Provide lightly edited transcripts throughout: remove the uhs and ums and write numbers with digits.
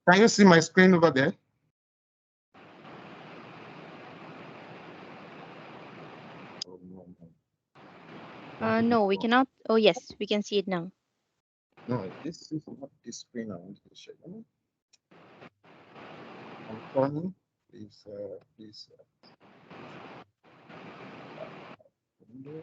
Can you see my screen over there? Oh, no. No, we cannot. Oh, yes, we can see it now. No, this is not the screen I want to show you. I'm calling. Please, window.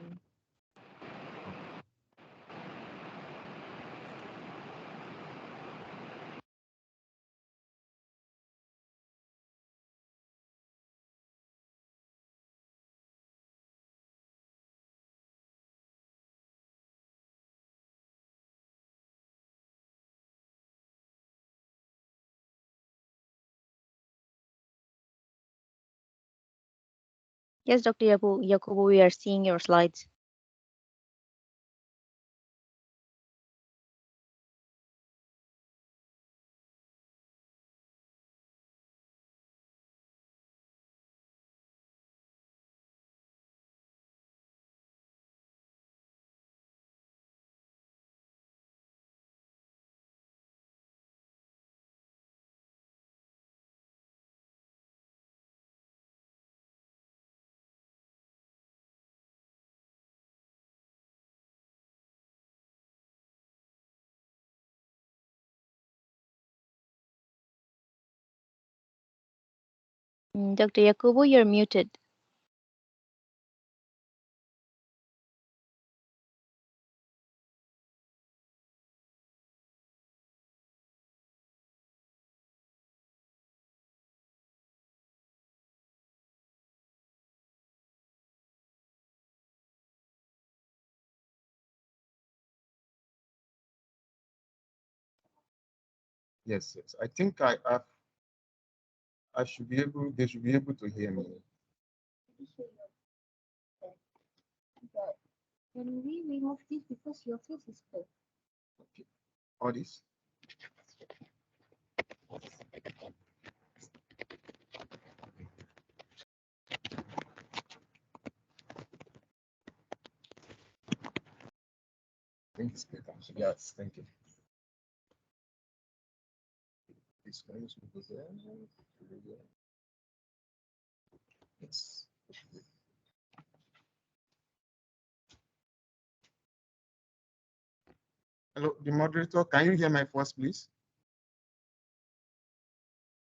Yes, Dr. Yakubu, we are seeing your slides. Dr. Yakubu, you're muted. Yes, yes. I think I should be able. They should be able to hear me. Can we remove this because your face is full? Okay. All this. I think it's better. Yes, thank you. This one is there. Yes. Hello, the moderator. Can you hear my voice, please?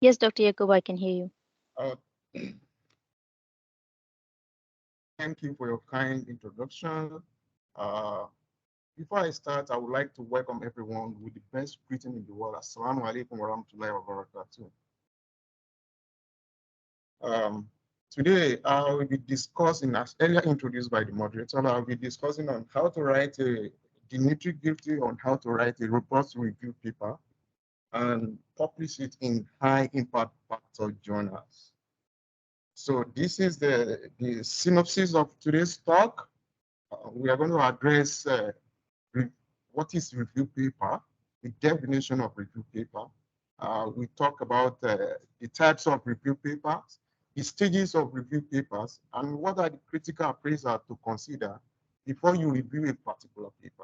Yes, Dr. Yakubu, I can hear you. Thank you for your kind introduction. Before I start, I would like to welcome everyone with the best greeting in the world. Assalamu alaikum wa rahmatullahi wa barakatuh. Today, I will be discussing, as earlier introduced by the moderator, I'll be discussing on how to write the nitty-gritty on how to write a robust review paper and publish it in high-impact factor journals. So this is the synopsis of today's talk. We are going to address what is review paper, the definition of review paper. We talk about the types of review papers, the stages of review papers, and what are the critical appraisals to consider before you review a particular paper.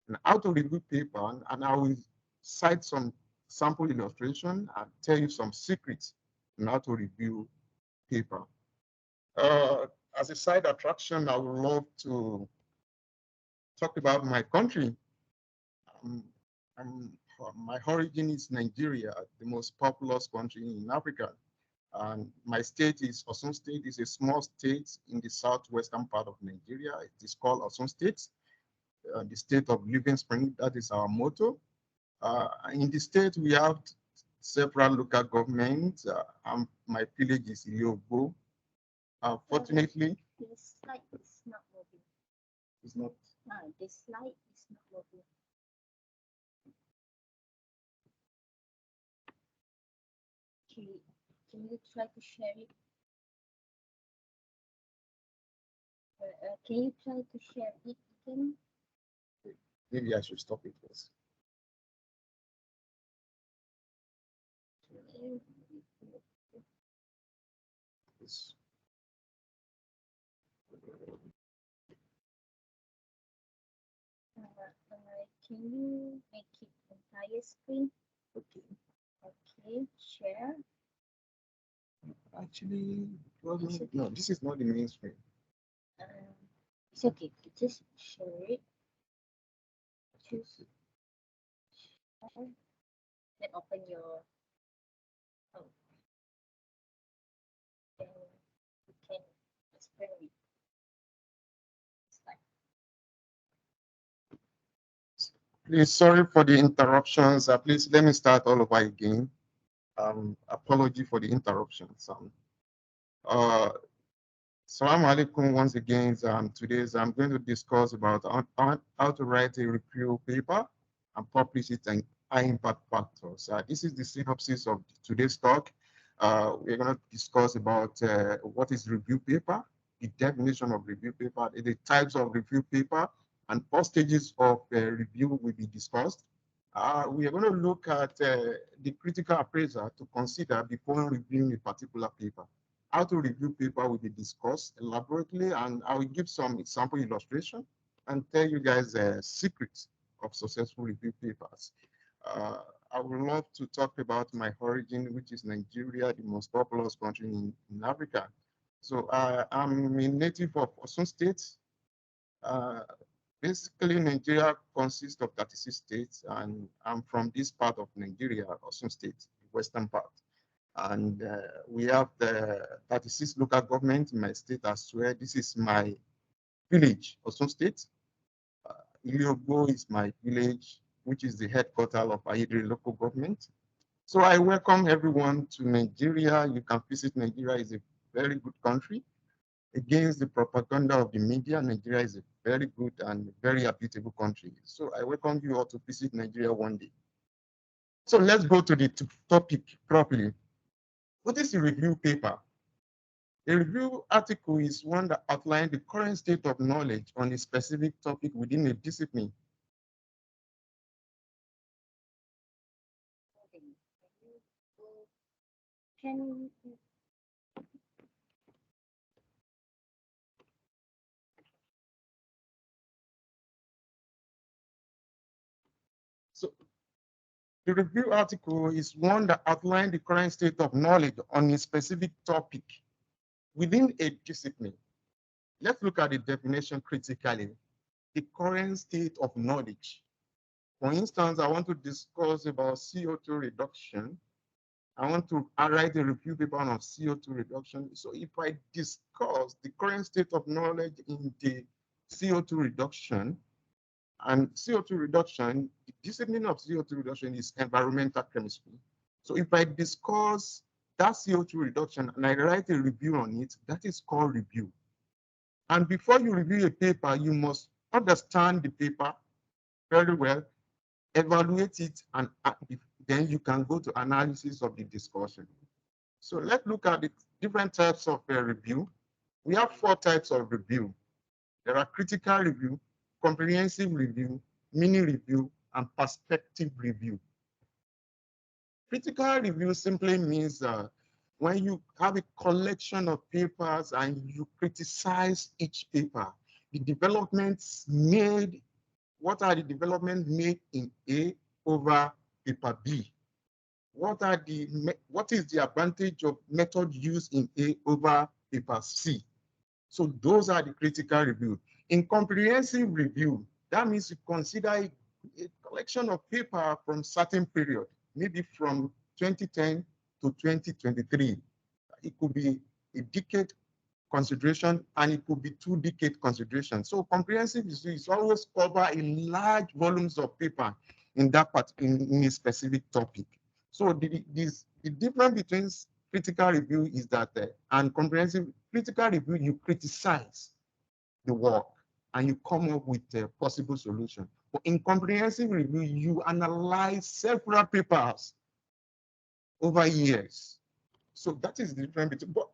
And how to review paper, and I will cite some sample illustration and tell you some secrets on how to review paper. As a side attraction, I would love to talk about my country. My origin is Nigeria, the most populous country in Africa. And my state is Osun State. It's a small state in the southwestern part of Nigeria. It is called Osun State, the state of living spring. That is our motto. In the state, we have several local governments. My village is Yobo. Fortunately, this slide is not moving. It's not. This slide is not moving. Can you try to share it? Can you try to share it again? Maybe I should stop it first. Yes. Can you make it entire screen? Okay. Okay. Actually, it wasn't, no, this is not the mainstream. It's okay. Just share it. Choose. Share. Then open your. Oh. Then you can experiment. It's like Please, sorry for the interruptions. Please let me start all over again. Apology for the interruptions. Assalamu alaikum once again. Today I'm going to discuss about how to write a review paper and publish it in high impact factors. This is the synopsis of today's talk. We're going to discuss about what is review paper, the definition of review paper, the types of review paper, and 4 stages of review will be discussed. We are going to look at the critical appraiser to consider before reviewing a particular paper. How to review paper will be discussed elaborately, and I will give some example illustration and tell you guys secrets of successful review papers. I would love to talk about my origin, which is Nigeria, the most populous country in Africa. So I'm a native of Osun State. Basically, Nigeria consists of 36 states, and I'm from this part of Nigeria, Osun State, the western part. And we have the 36 local government in my state as well. This is my village, Osun State. Iliogo is my village, which is the headquarters of Ayedre local government. So I welcome everyone to Nigeria. You can visit Nigeria. It's a very good country. Against the propaganda of the media, Nigeria is a very good and very habitable country. So I welcome you all to visit Nigeria one day. So let's go to the topic properly. What is a review paper? A review article is one that outlines the current state of knowledge on a specific topic within a discipline. can So the review article is one that outlines the current state of knowledge on a specific topic within a discipline. Let's look at the definition critically. The current state of knowledge. For instance, I want to discuss about CO2 reduction. I want to write a review paper on CO2 reduction. So if I discuss the current state of knowledge in the CO2 reduction, and CO2 reduction, the discipline of CO2 reduction is environmental chemistry. So if I discuss that CO2 reduction and I write a review on it, that is called review. And before you review a paper, you must understand the paper very well, evaluate it, and then you can go to analysis of the discussion. So let's look at the different types of review. We have 4 types of review. There are critical review, comprehensive review, mini review, and perspective review. Critical review simply means when you have a collection of papers and you criticize each paper, the developments made, what are the developments made in A over paper B? What is the advantage of method used in A over paper C? So those are the critical review. In comprehensive review, that means you consider a collection of paper from certain period, maybe from 2010 to 2023. It could be a decade consideration and it could be 2-decade consideration. So comprehensive is always cover a large volumes of paper in that part in a specific topic. So the difference between critical review is that and comprehensive critical review, you criticize the work and you come up with a possible solution. But in comprehensive review, you analyze several papers over years. So that is the difference between. But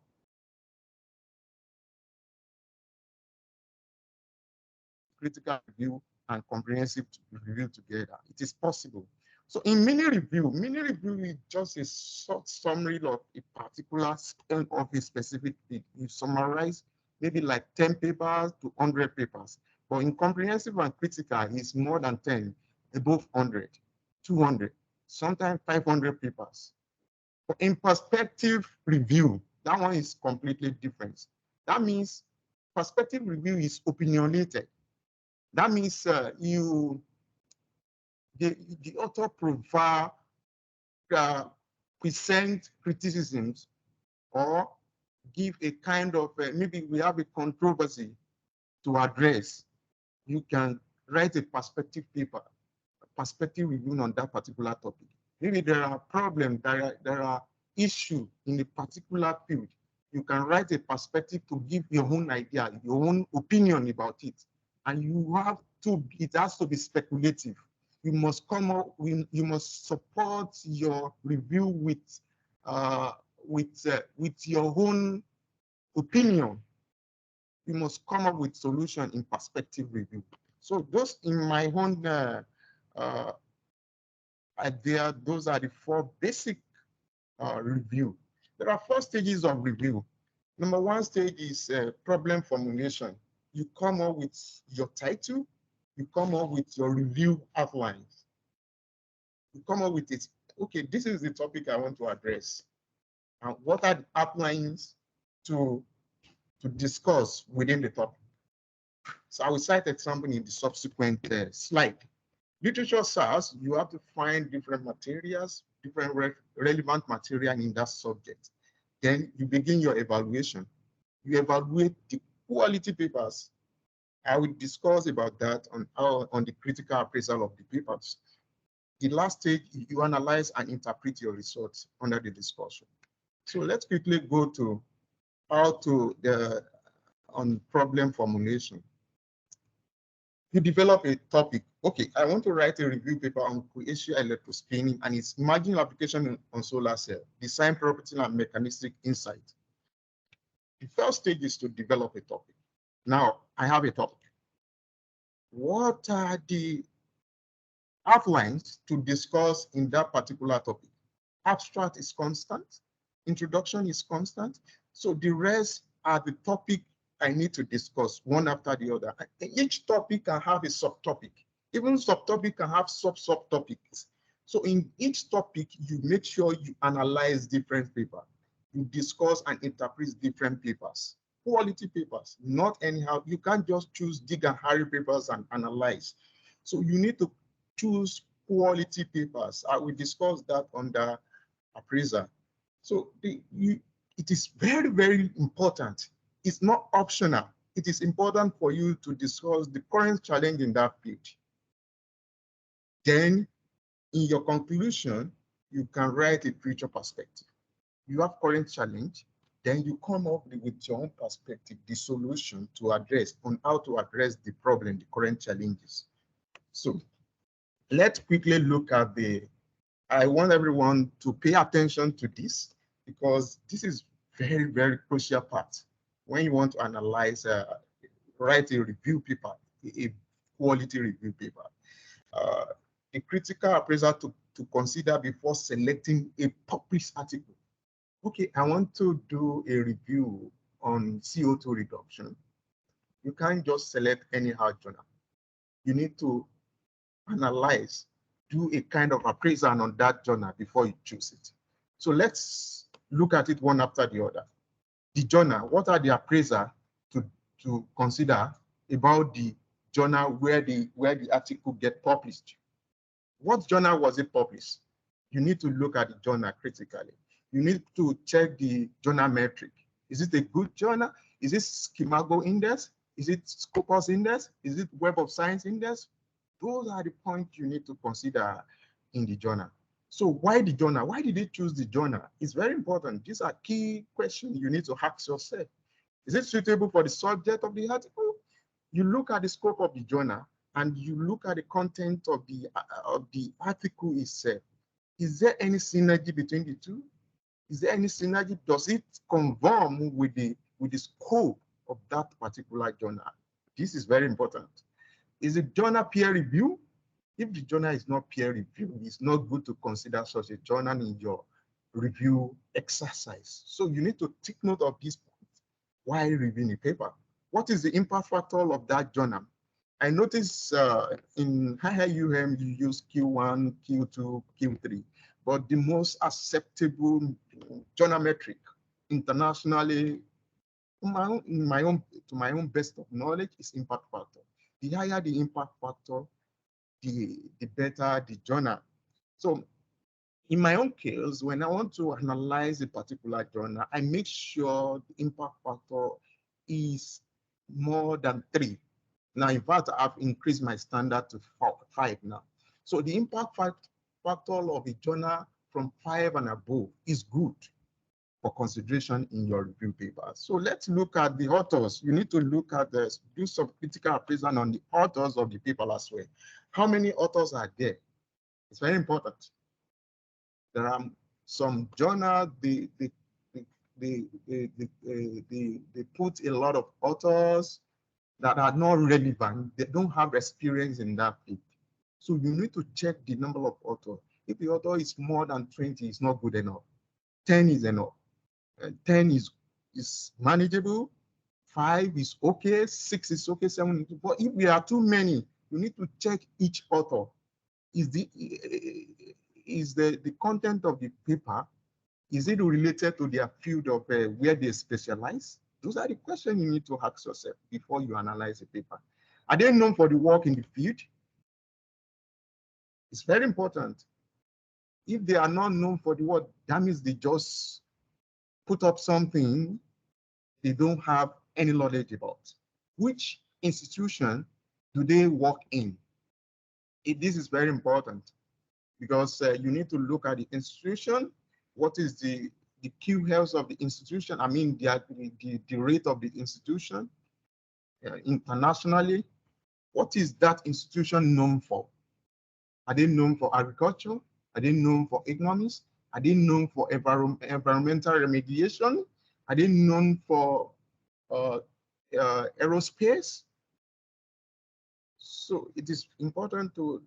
critical review and comprehensive review together. It is possible. So in mini review is just a short summary of a particular of a specific thing. You summarize maybe like 10 papers to 100 papers. But in comprehensive and critical, it's more than 10, above 100, 200, sometimes 500 papers. But in perspective review, That one is completely different. That means perspective review is opinionated. That means the author provide present criticisms or give a kind of maybe we have a controversy to address. You can write a perspective paper, perspective review on that particular topic. Maybe there are problems, there are issues in a particular field. You can write a perspective to give your own idea, your own opinion about it. And you have to, it has to be speculative. You must come up, you must support your review with your own opinion. You must come up with solution in perspective review. So those in my own idea, those are the 4 basic review. There are 4 stages of review. Number 1 stage is problem formulation. You come up with your title, you come up with your review outlines. You come up with it. Okay, this is the topic I want to address. And what are the outlines to discuss within the topic? So I will cite example in the subsequent slide. Literature SARS, you have to find different materials, different relevant material in that subject. Then you begin your evaluation. You evaluate the quality papers. I will discuss about that on the critical appraisal of the papers. The last stage, you analyze and interpret your results under the discussion. So let's quickly go to how to on problem formulation. You develop a topic. Okay, I want to write a review paper on Croatia electrospinning and its marginal application on solar cell, design, property, and mechanistic insight. The first stage is to develop a topic. Now, I have a topic. What are the outlines to discuss in that particular topic? Abstract is constant. Introduction is constant. So the rest are the topic I need to discuss one after the other. Each topic can have a subtopic. Even subtopic can have subtopics. So in each topic, you make sure you analyze different papers. You discuss and interpret different papers, quality papers, not anyhow. You can't just choose dig and harry papers and analyze. So you need to choose quality papers. I will discuss that under appraiser. So it is very, very important. It's not optional. It is important for you to discuss the current challenge in that field. Then, in your conclusion, you can write a future perspective. You have current challenge, then you come up with your own perspective, the solution to address on how to address the problem, the current challenges. So let's quickly look at I want everyone to pay attention to this because this is very, very crucial part when you want to analyze, write a review paper, a quality review paper. The critical appraiser to consider before selecting a published article. Okay, I want to do a review on CO2 reduction. You can't just select anyhow journal. You need to analyze, do a kind of appraisal on that journal before you choose it. So let's look at it one after the other. The journal, what are the appraiser to consider about the journal where the article get published? What journal was it published? You need to look at the journal critically. You need to check the journal metric. Is it a good journal? Is it Scimago index? Is it Scopus index? Is it Web of Science index? Those are the points you need to consider in the journal. So why the journal? Why did they choose the journal? It's very important. These are key questions you need to ask yourself. Is it suitable for the subject of the article? You look at the scope of the journal and you look at the content of the article itself. Is there any synergy between the two? Is there any synergy? Does it conform with the scope of that particular journal? This is very important. Is the journal peer review? If the journal is not peer review, it's not good to consider such a journal in your review exercise. So you need to take note of this point while reviewing a paper. What is the impact factor of that journal? I notice in higher you use Q1, Q2, Q3, but the most acceptable journal metric internationally, to my own best of knowledge, is impact factor. The higher the impact factor, the better the journal. So in my own case, when I want to analyze a particular journal, I make sure the impact factor is more than 3. Now, in fact, I've increased my standard to 5 now. So the impact factor of a journal from 5 and above is good for consideration in your review paper. So let's look at the authors. You need to look at this, do some critical appraisal on the authors of the paper as well. How many authors are there? It's very important. There are some journals, they put a lot of authors that are not relevant. They don't have experience in that field. So you need to check the number of authors. If the author is more than 20, it's not good enough. 10 is enough. 10 is manageable. 5 is okay. 6 is okay. 7 is okay. But if there are too many, you need to check each author. Is the content of the paper, is it related to their field of where they specialize? Those are the questions you need to ask yourself before you analyze a paper. Are they known for the work in the field? It's very important. If they are not known for the work, that means they just put up something they don't have any knowledge about. Which institution do they work in? This is very important, because you need to look at the institution. What is the key health of the institution? I mean, the rate of the institution internationally. What is that institution known for? Are they known for agriculture? Are they known for economics? Are they known for environmental remediation? Are they known for aerospace? So it is important to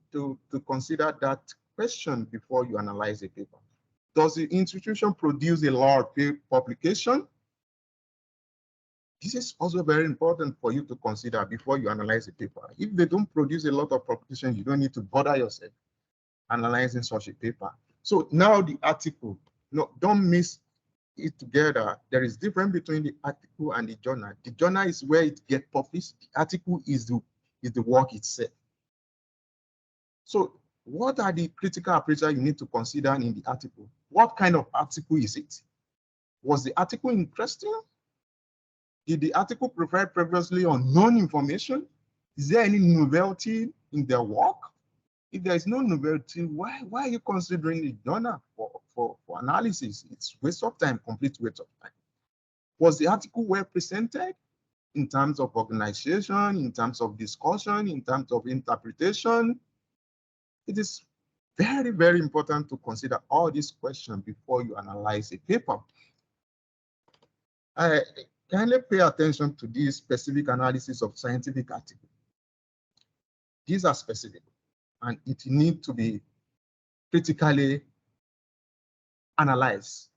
consider that question before you analyze a paper. Does the institution produce a lot of publication? This is also very important for you to consider before you analyze a paper. If they don't produce a lot of publication, you don't need to bother yourself analyzing such a paper. So now the article, no, don't mix it together. There is difference between the article and the journal. The journal is where it gets published. The article is the work itself. So what are the critical appraisal you need to consider in the article? What kind of article is it? Was the article interesting? Did the article provide previously unknown information? Is there any novelty in their work? If there is no novelty, why are you considering the journal for analysis? It's waste of time, complete waste of time. Was the article well presented in terms of organization, in terms of discussion, in terms of interpretation? It is very, very important to consider all these questions before you analyze a paper. Kindly pay attention to this specific analysis of scientific article. These are specific, and it needs to be critically analyzed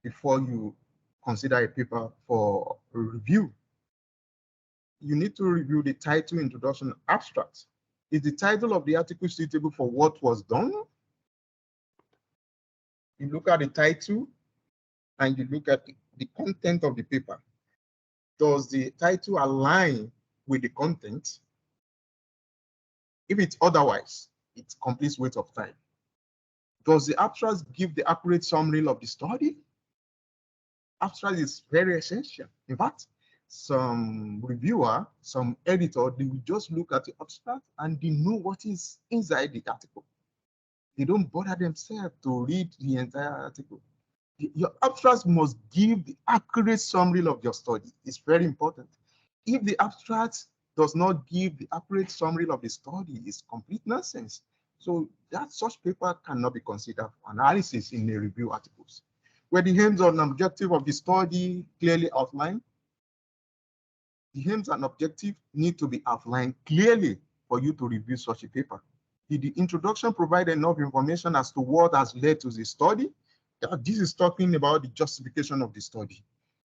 before you consider a paper for review. You need to review the title, introduction, abstract. Is the title of the article suitable for what was done? You look at the title and you look at the content of the paper. Does the title align with the content? If it's otherwise, it's complete waste of time. Does the abstract give the accurate summary of the study? Abstract is very essential. In fact, some reviewer, some editor, they will just look at the abstract and they know what is inside the article. They don't bother themselves to read the entire article. Your abstract must give the accurate summary of your study. It's very important. If the abstract does not give the accurate summary of the study, it's complete nonsense. So that such paper cannot be considered for analysis in the review articles. Where the aims and objective of the study clearly outlined, the aims and objective need to be outlined clearly for you to review such a paper. Did the introduction provide enough information as to what has led to the study? This is talking about the justification of the study.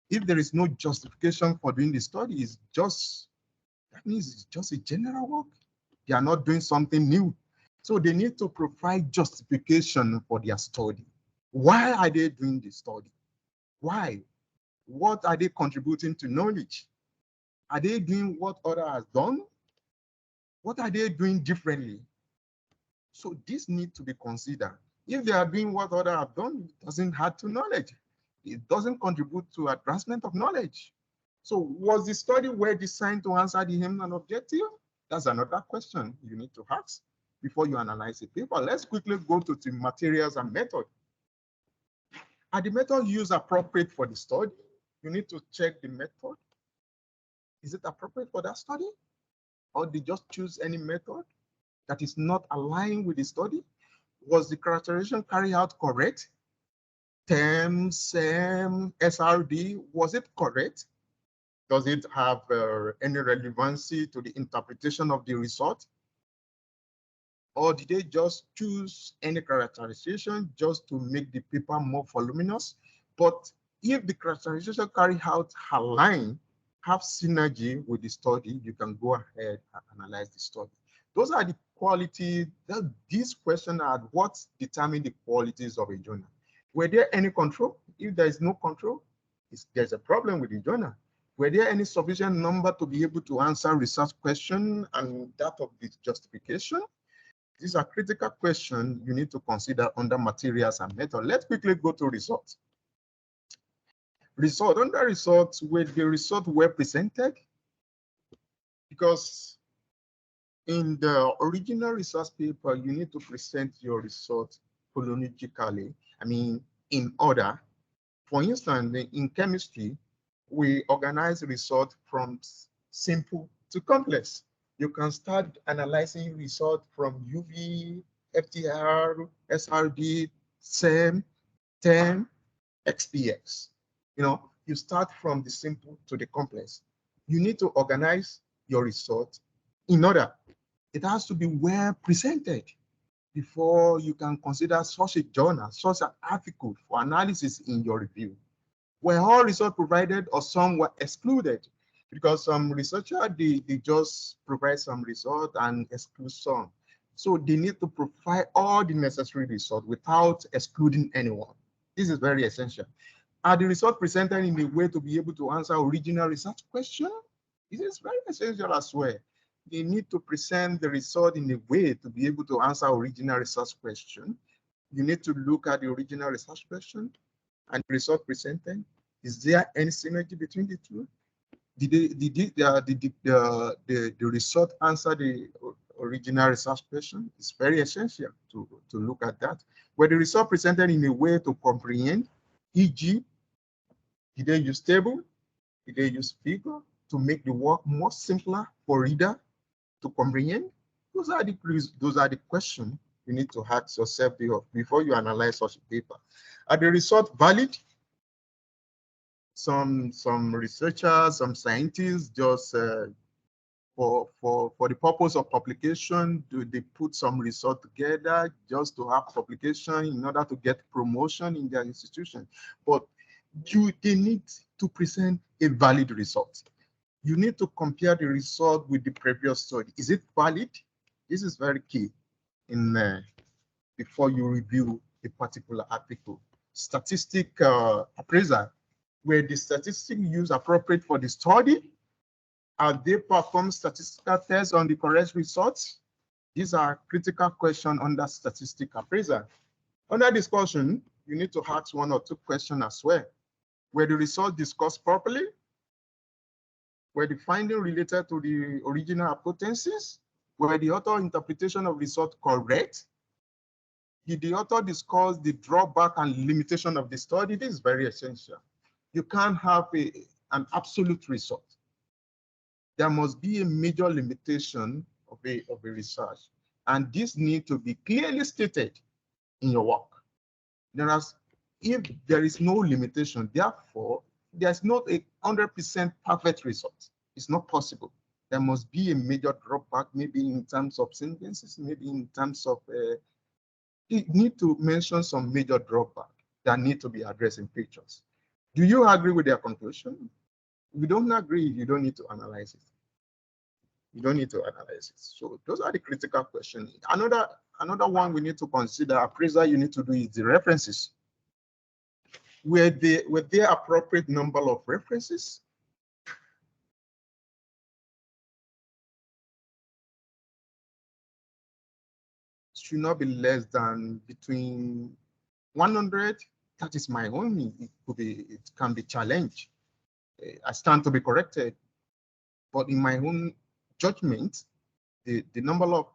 If there is no justification for doing the study, that means it's just a general work. They are not doing something new. So they need to provide justification for their study. Why are they doing the study? Why? What are they contributing to knowledge? Are they doing what others have done? What are they doing differently? So this needs to be considered. If they are doing what others have done, it doesn't add to knowledge. It doesn't contribute to advancement of knowledge. So was the study well designed to answer the aim and objective? That's another question you need to ask before you analyze a paper. Let's quickly go to the materials and method. Are the methods used appropriate for the study? You need to check the method. Is it appropriate for that study? Or they just choose any method that is not aligned with the study? Was the characterization carried out correct? TEM, SEM, SRD, was it correct? Does it have any relevancy to the interpretation of the result? Or did they just choose any characterization just to make the paper more voluminous? But if the characterization carried out align, have synergy with the study, you can go ahead and analyze the study. Those are the qualities, these questions are what determine the qualities of a journal. Were there any control? If there is no control, there's a problem with the journal. Were there any sufficient number to be able to answer research question and that of the justification? These are critical questions you need to consider under materials and method. Let's quickly go to results. Under results, were the results well presented? Because in the original research paper, you need to present your results chronologically, I mean, in order. For instance, in chemistry, we organize results from simple to complex. You can start analyzing results from UV, FTR, SRD, SEM, TEM, XPX. You know, you start from the simple to the complex. You need to organize your result in order. It has to be well presented before you can consider such a journal, such an article for analysis in your review. Were all results provided or some were excluded? Because some researchers, they just provide some result and exclude some. So they need to provide all the necessary results without excluding anyone. This is very essential. Are the results presented in a way to be able to answer original research question? This is very essential as well. They need to present the result in a way to be able to answer original research question. You need to look at the original research question and the result presented. Is there any synergy between the two? Did the result answer the original research question? It's very essential to look at that. Were the result presented in a way to comprehend, e.g., did they use table? Did they use figure to make the work more simpler for reader to comprehend? Those are the questions you need to ask yourself before you analyze such a paper. Are the results valid? Some researchers, some scientists just for the purpose of publication, they put some result together just to have publication in order to get promotion in their institution. But they need to present a valid result. You need to compare the result with the previous study. Is it valid? This is very key before you review a particular article. Statistic appraisal, were the statistics used appropriate for the study? Have they performed statistical tests on the correct results? These are critical questions under statistic appraisal. Under discussion, you need to ask one or two questions as well. Were the results discussed properly? Were the findings related to the original hypothesis? Were the author interpretation of result correct? Did the author discuss the drawback and limitation of the study? This is very essential. You can't have an absolute result. There must be a major limitation of a research, and this needs to be clearly stated in your work. Whereas if there is no limitation, therefore, there's not a 100% perfect result. It's not possible. There must be a major drawback, maybe in terms of sentences, maybe in terms of, you need to mention some major drawback that need to be addressed in pictures. Do you agree with their conclusion? If you don't agree, you don't need to analyze it. You don't need to analyze it. So those are the critical questions. Another one we need to consider, appraisal you need to do is the references. Were there appropriate number of references? Should not be less than between 100. That is my own. It can be challenged. I stand to be corrected. But in my own judgment, the number of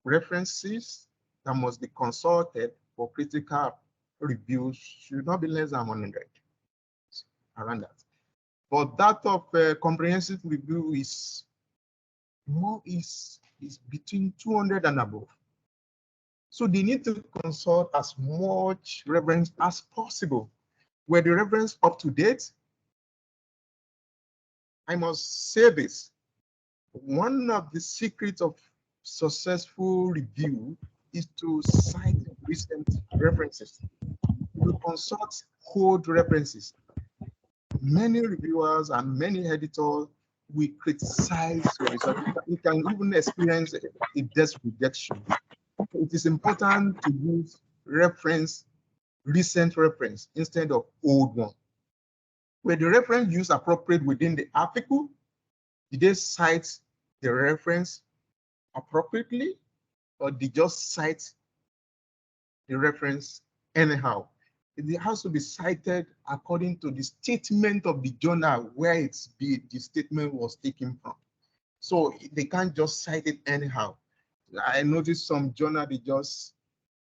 references that must be consulted for critical review should not be less than 100, around that. But that of comprehensive review is between 200 and above. So they need to consult as much reference as possible. Were the reference up to date? I must say this. One of the secrets of successful review is to cite recent references. We consult old references. Many reviewers and many editors will criticize your research. You can even experience a desk rejection. It is important to use recent reference instead of old one. Were the reference used appropriate within the article? Did they cite the reference appropriately, or did they just cite the reference anyhow? It has to be cited according to the statement of the journal where the statement was taken from. So they can't just cite it anyhow. I noticed some journal, they just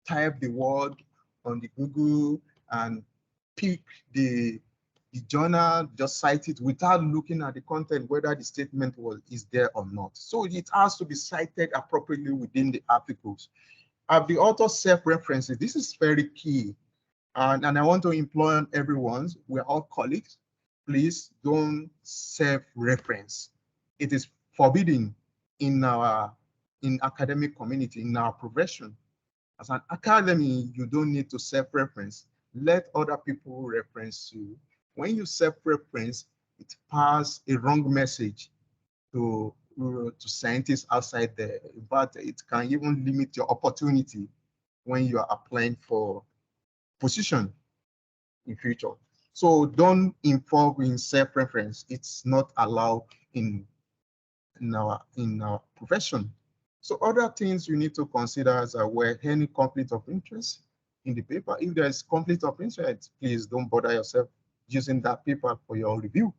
type the word on the Google and pick the journal, just cite it without looking at the content, whether the statement is there or not. So it has to be cited appropriately within the articles. The author self-references, this is very key. And I want to implore everyone, we're all colleagues, please don't self-reference. It is forbidden in academic community, in our profession. As an academy, you don't need to self-reference. Let other people reference you. When you self-reference, it passes a wrong message to scientists outside there, but it can even limit your opportunity when you are applying for position in future. So don't involve in self-reference. It's not allowed in our profession. So other things you need to consider is were any conflict of interest in the paper. If there is conflict of interest, please don't bother yourself using that paper for your review.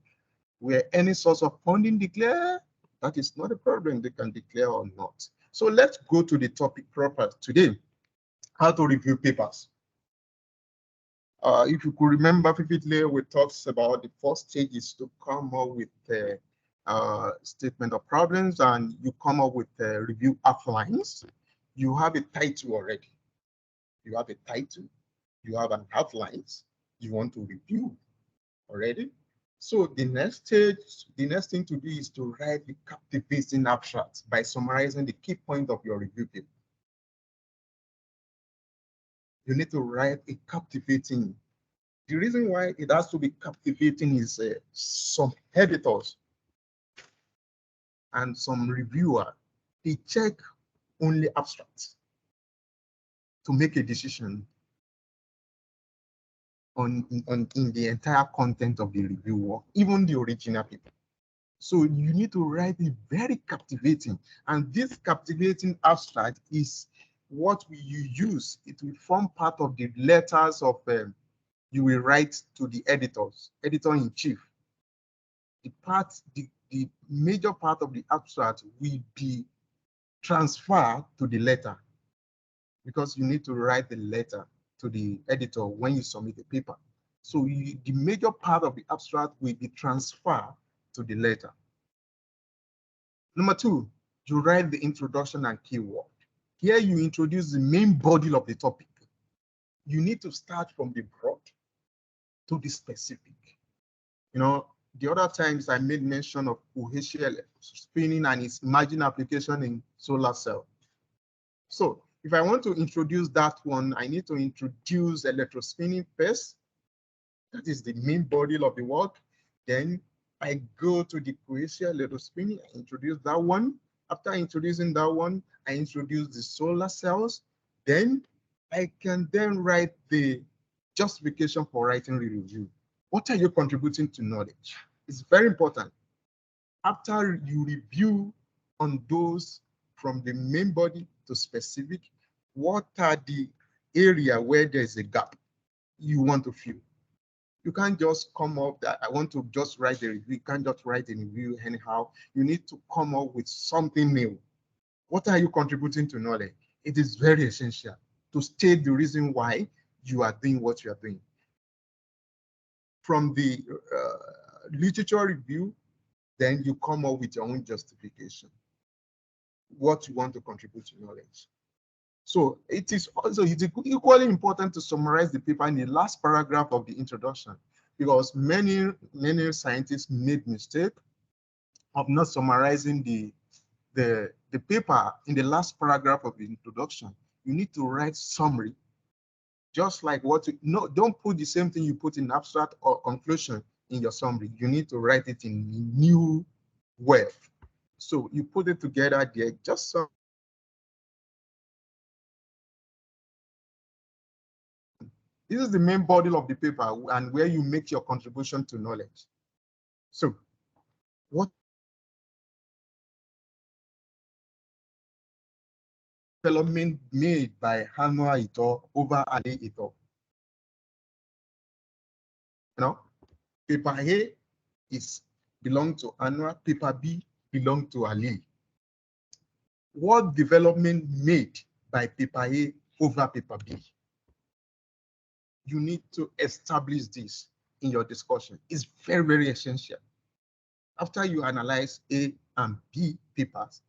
Where any source of funding declared, that is not a problem. They can declare or not. So let's go to the topic proper today, how to review papers. If you could remember vividly, we talked about the first stage is to come up with the statement of problems, and you come up with review outlines. You have a title already. You have a title, you have an outlines, you want to review already. So the next stage, the next thing to do is to write the captivating abstract by summarizing the key point of your review paper. You need to write a captivating. The reason why it has to be captivating is some editors and some reviewer, they check only abstracts to make a decision in the entire content of the review work, even the original paper. So you need to write it very captivating, and this captivating abstract is what you use. It will form part of the letters of you will write to the editors, editor-in-chief. The major part of the abstract will be transferred to the letter, because you need to write the letter to the editor when you submit the paper. So the major part of the abstract will be transferred to the letter. Number two, you write the introduction and keyword. Here you introduce the main body of the topic. You need to start from the broad to the specific. You know, the other times I made mention of coaxial spinning and its margin application in solar cell. So if I want to introduce that one, I need to introduce electrospinning first. That is the main body of the work. Then I go to the coaxial electrospinning, I introduce that one. After introducing that one, I introduce the solar cells. Then I can then write the justification for writing the review. What are you contributing to knowledge? It's very important. After you review on those from the main body to specific, what are the area where there's a gap you want to fill? You can't just come up that I want to just write a review. You can't just write a review anyhow. You need to come up with something new. What are you contributing to knowledge? It is very essential to state the reason why you are doing what you are doing. From the literature review, then you come up with your own justification, what you want to contribute to knowledge. So it is equally important to summarize the paper in the last paragraph of the introduction, because many scientists made mistake of not summarizing the paper in the last paragraph of the introduction. You need to write summary, just like what you no, don't put the same thing you put in abstract or conclusion in your summary. You need to write it in new way. So you put it together there, just so this is the main body of the paper and where you make your contribution to knowledge. So what development made by Hanwha et al. Over Ali et al. You know, paper A belong to Hanwha, paper B belong to Ali. What development made by paper A over paper B? You need to establish this in your discussion. It's very, very essential. After you analyze A and B papers,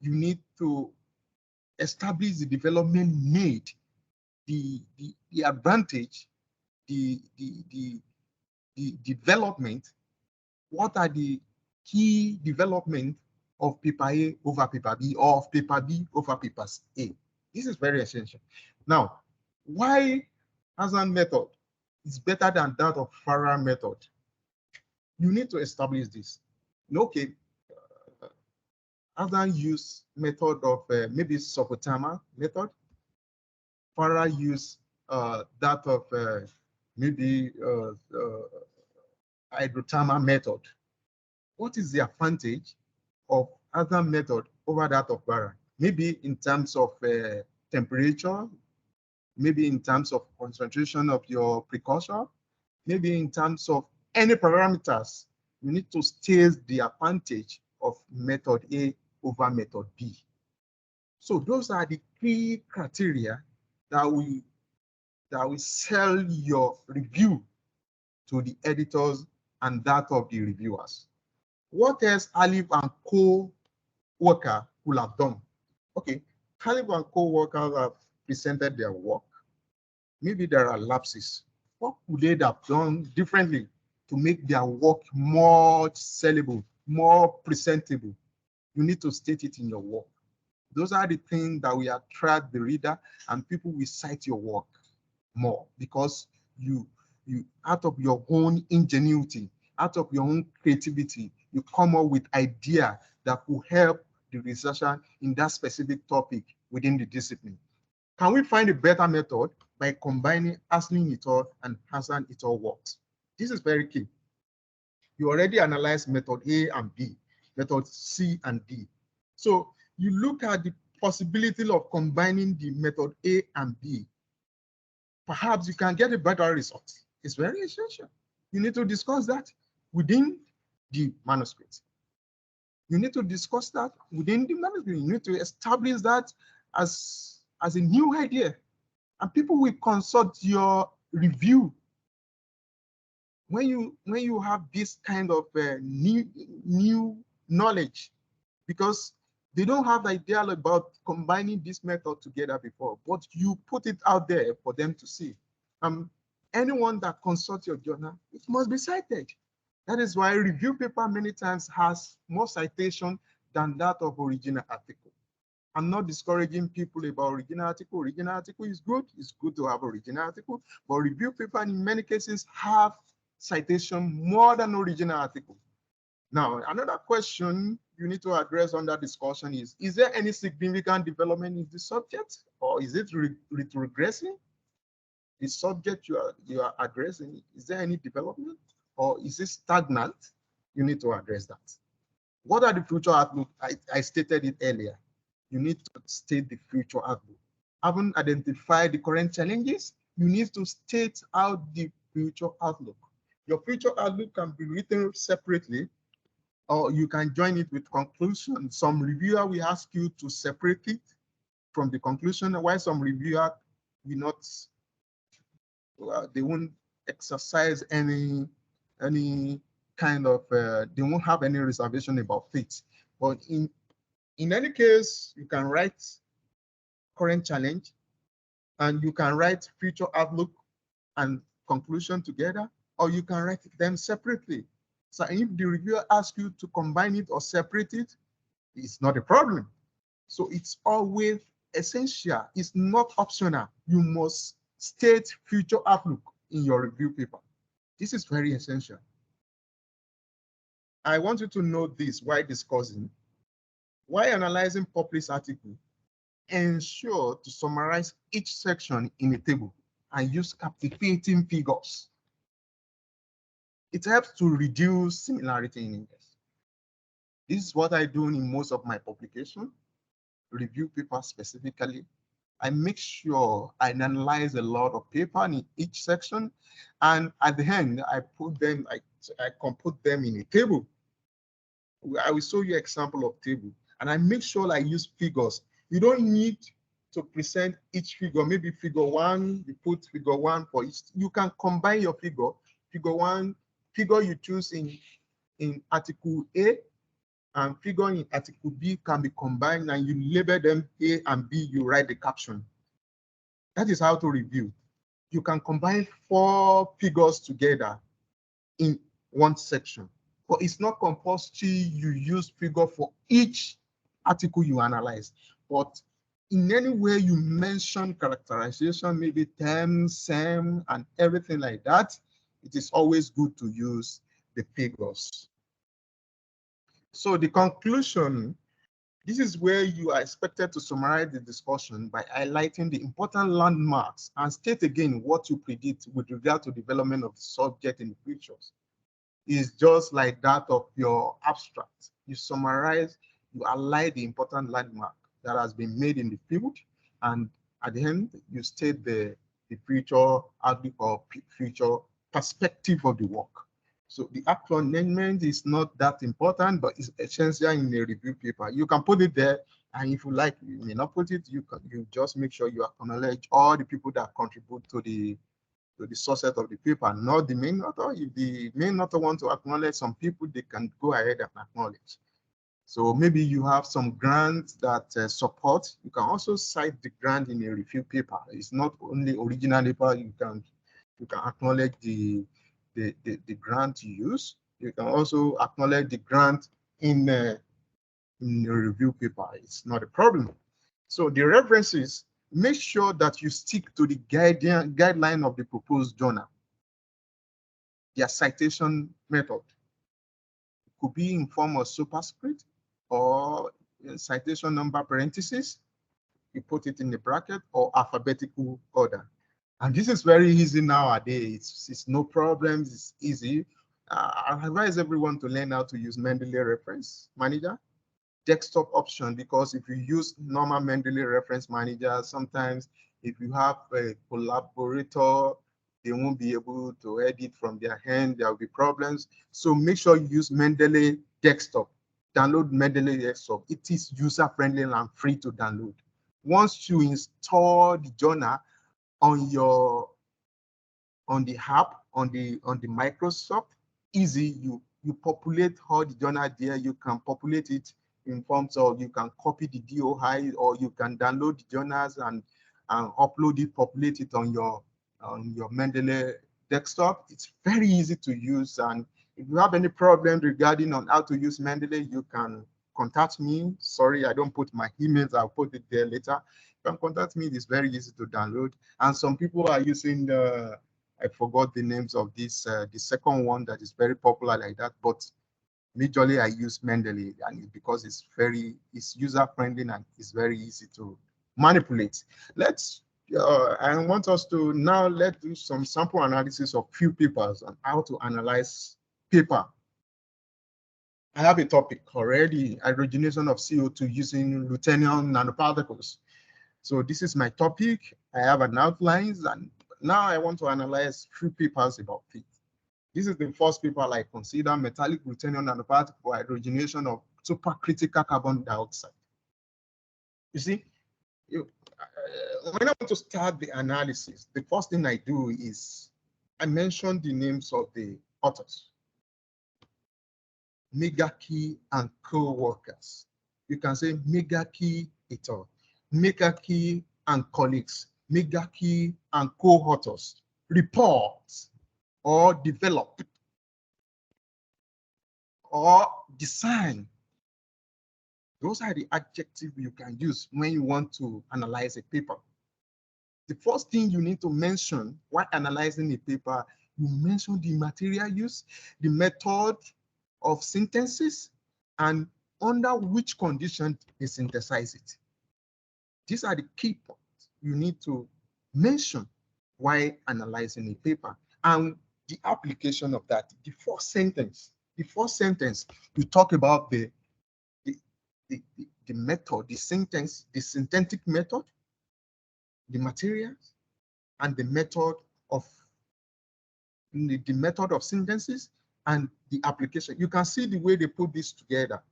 you need to establish the development made, the advantage, the development. What are the key development of paper A over paper B, or of paper B over paper A? This is very essential. Now, why Hassan method is better than that of Farah method? You need to establish this. Okay, Hassan use method of maybe Sopotama method. Farah use that of maybe hydrothermal method. What is the advantage of other method over that of Farah? Maybe in terms of temperature, maybe in terms of concentration of your precursor, maybe in terms of any parameters. You need to state the advantage of method A over method B. So those are the key criteria that will sell your review to the editors and that of the reviewers. What else Halib and co-worker will have done? Okay, Halib and co-workers have presented their work. Maybe there are lapses. What could they have done differently to make their work more sellable, more presentable? You need to state it in your work. Those are the things that will attract the reader, and people will cite your work more, because you out of your own ingenuity, out of your own creativity, you come up with idea that will help the researcher in that specific topic within the discipline. Can we find a better method by combining Aslin et al. And Hassan et al. Works? This is very key. You already analyzed method A and B, method C and D. So you look at the possibility of combining the method A and B. Perhaps you can get a better result. It's very essential. You need to discuss that within the manuscript. You need to discuss that within the manuscript. You need to establish that as a new idea. And people will consult your review. When you have this kind of new knowledge, because they don't have the idea about combining this method together before, but you put it out there for them to see. Anyone that consults your journal, it must be cited. That is why review paper many times has more citation than that of original article. I'm not discouraging people about original article. Original article is good. It's good to have original article, but review paper in many cases have citation more than original article. Now, another question you need to address under discussion is there any significant development in the subject, or is it retrogressing? the subject you are addressing, is there any development or is it stagnant? You need to address that. What are the future outlook? I stated it earlier. You need to state the future outlook. Having identified the current challenges, you need to state out the future outlook. Your future outlook can be written separately, or you can join it with conclusion. Some reviewer will ask you to separate it from the conclusion, while some reviewer will not, they won't exercise any kind of, they won't have any reservation about it. But in any case, you can write current challenge and you can write future outlook and conclusion together, or you can write them separately. So if the reviewer asks you to combine it or separate it, it's not a problem. So it's always essential. It's not optional. You must state future outlook in your review paper. This is very essential. I want you to know this while discussing. While analyzing published article, ensure to summarize each section in a table and use captivating figures. It helps to reduce similarity in index. This is what I do in most of my publication, review papers specifically. I make sure I analyze a lot of paper in each section, and at the end, I put them, I can put them in a table. I will show you an example of table, and I make sure I use figures. You don't need to present each figure, maybe figure one, you put figure one for each. You can combine your figure one, figure you choose in article A, and figure in article B can be combined, and you label them A and B, you write the caption. That is how to review. You can combine 4 figures together in one section, but it's not compulsory you use figure for each article you analyze. But in any way you mention characterization, maybe terms, SEM, and everything like that, it is always good to use the figures. So the conclusion, this is where you are expected to summarize the discussion by highlighting the important landmarks and state again what you predict with regard to development of the subject in the futures. It's just like that of your abstract. You summarize, you highlight the important landmark that has been made in the field, and at the end, you state the future outlook or future perspective of the work. So the acknowledgement is not that important, but it's essential in a review paper. You can put it there, and if you like, you may not put it. You just make sure you acknowledge all the people that contribute to the success of the paper, not the main author. If the main author wants to acknowledge some people, they can go ahead and acknowledge. So maybe you have some grants that support. You can also cite the grant in a review paper. It's not only original paper. You can acknowledge the grant you use. You can also acknowledge the grant in the review paper. It's not a problem. So the references, make sure that you stick to the guideline of the proposed journal. Their citation method could be in form of superscript or citation number parentheses. You put it in the bracket or alphabetical order. And this is very easy nowadays. It's no problems. It's easy. I advise everyone to learn how to use Mendeley Reference Manager, desktop option, because if you use normal Mendeley Reference Manager, sometimes if you have a collaborator, they won't be able to edit from their hand. There will be problems. So make sure you use Mendeley Desktop. Download Mendeley Desktop. It is user-friendly and free to download. Once you install the journal on the app, on the Microsoft, easy, you populate all the journal there. You can populate it in forms of, you can copy the DOI, or you can download the journals and upload it, populate it on your Mendeley desktop. It's very easy to use, and if you have any problem regarding on how to use Mendeley, you can contact me. Sorry, I don't put my emails. I'll put it there later. You can contact me. It's very easy to download. And some people are using I forgot the names of this, the second one that is very popular like that, but majorly I use Mendeley, and because it's user friendly and it's very easy to manipulate. Let's I want us to now let's do some sample analysis of few papers on how to analyze paper. I have a topic already, hydrogenation of CO2 using ruthenium nanoparticles. So this is my topic. I have an outline, and now I want to analyze few papers about it. This is the first paper I consider, metallic ruthenium nanoparticle for hydrogenation of supercritical carbon dioxide. You see, when I want to start the analysis, the first thing I do is I mention the names of the authors. Megaki and co-workers. You can say Megaki et al. Megaki and colleagues. Megaki and co-authors. Reports or develop or design. Those are the adjectives you can use when you want to analyze a paper. The first thing you need to mention while analyzing a paper, you mention the material use, the method of synthesis, and under which condition they synthesize it. These are the key points you need to mention while analyzing a paper. And the application of that, the first sentence, you talk about the method, the synthetic method, the materials, and the method of synthesis and the application. You can see the way they put this together.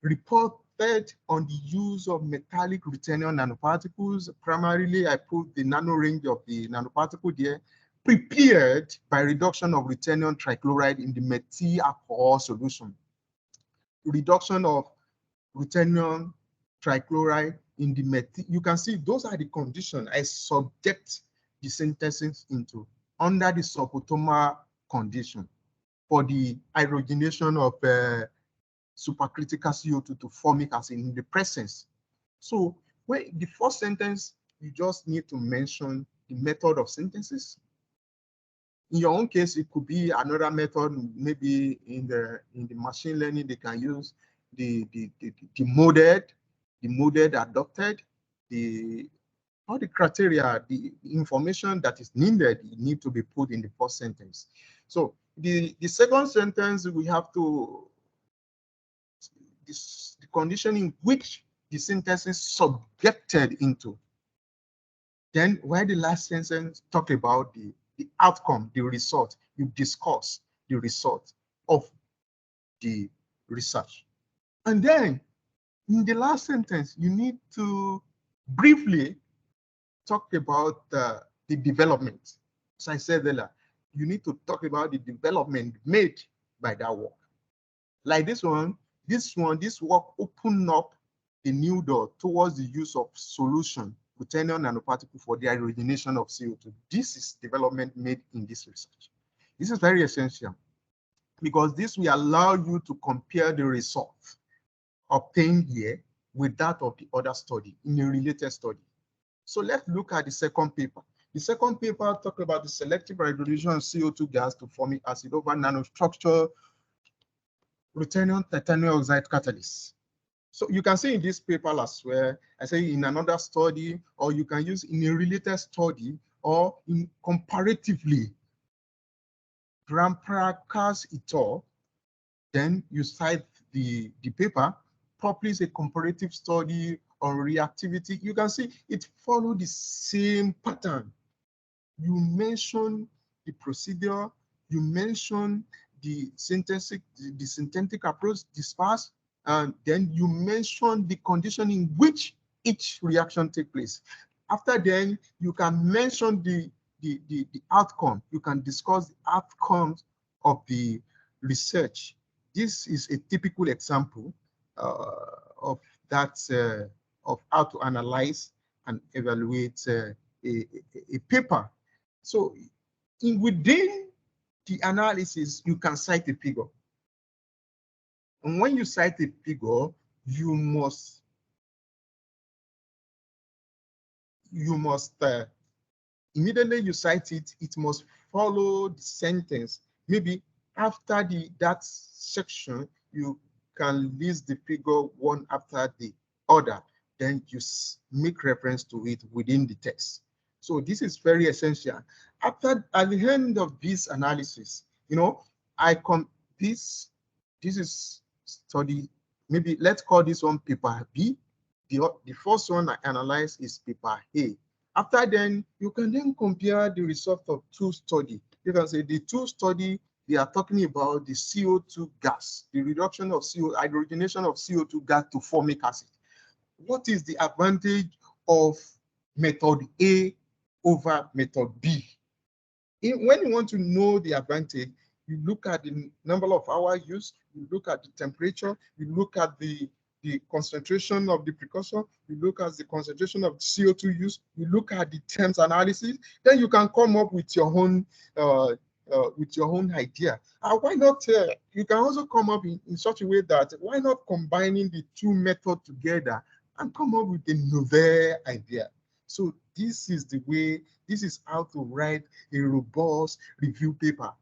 Reported on the use of metallic ruthenium nanoparticles. Primarily, I put the nano range of the nanoparticle there. Prepared by reduction of ruthenium trichloride in the methyl alcohol solution. Reduction of ruthenium trichloride in the methyl. You can see those are the conditions I subject the synthesis into under the subatomic condition for the hydrogenation of supercritical CO2 to formic acid in the presence. So when the first sentence, you just need to mention the method of synthesis. In your own case, it could be another method. Maybe in the machine learning, they can use the moded adopted, all the criteria, the information that is needed need to be put in the first sentence. So the second sentence, we have to the condition in which the synthesis subjected into. Then while the last sentence talk about the outcome, the result, you discuss the result of the research. And then in the last sentence, you need to briefly talk about the development. As I said earlier, you need to talk about the development made by that work. Like this work opened up a new door towards the use of solution, ruthenium nanoparticle for the hydrogenation of CO2. This is development made in this research. This is very essential because this will allow you to compare the results obtained here with that of the other study in a related study. So let's look at the second paper. The second paper talks about the selective hydrogenation of CO2 gas to formic acid over nanostructure ruthenium titanium oxide catalyst. So you can see in this paper as well, I say in another study, or you can use in a related study, or in comparatively, Ramprakas et al. Then you cite the paper, publish a comparative study on reactivity. You can see it follows the same pattern. You mention the procedure, you mention the synthetic approach, disperse, and then you mention the condition in which each reaction takes place. After then, you can mention the outcome. You can discuss the outcomes of the research. This is a typical example of that, of how to analyze and evaluate a paper. So within the analysis, you can cite a figure. And when you cite a figure, you must immediately you cite it, it must follow the sentence. Maybe after that section, you can list the figure one after the other. then you make reference to it within the text. So this is very essential. At the end of this analysis, this is study, maybe let's call this one paper B. The first one I analyze is paper A. After then, you can then compare the result of two studies. You can say the two studies, they are talking about the CO2 gas, the reduction of hydrogenation of CO2 gas to formic acid. What is the advantage of method A over method B? When you want to know the advantage, you look at the number of hours used, you look at the temperature, you look at the concentration of the precursor, you look at the concentration of CO2 use, you look at the terms analysis, then you can come up with your own idea. Why not? You can also come up in such a way that why not combining the two methods together and come up with a novel idea. So this is the way, this is how to write a robust review paper.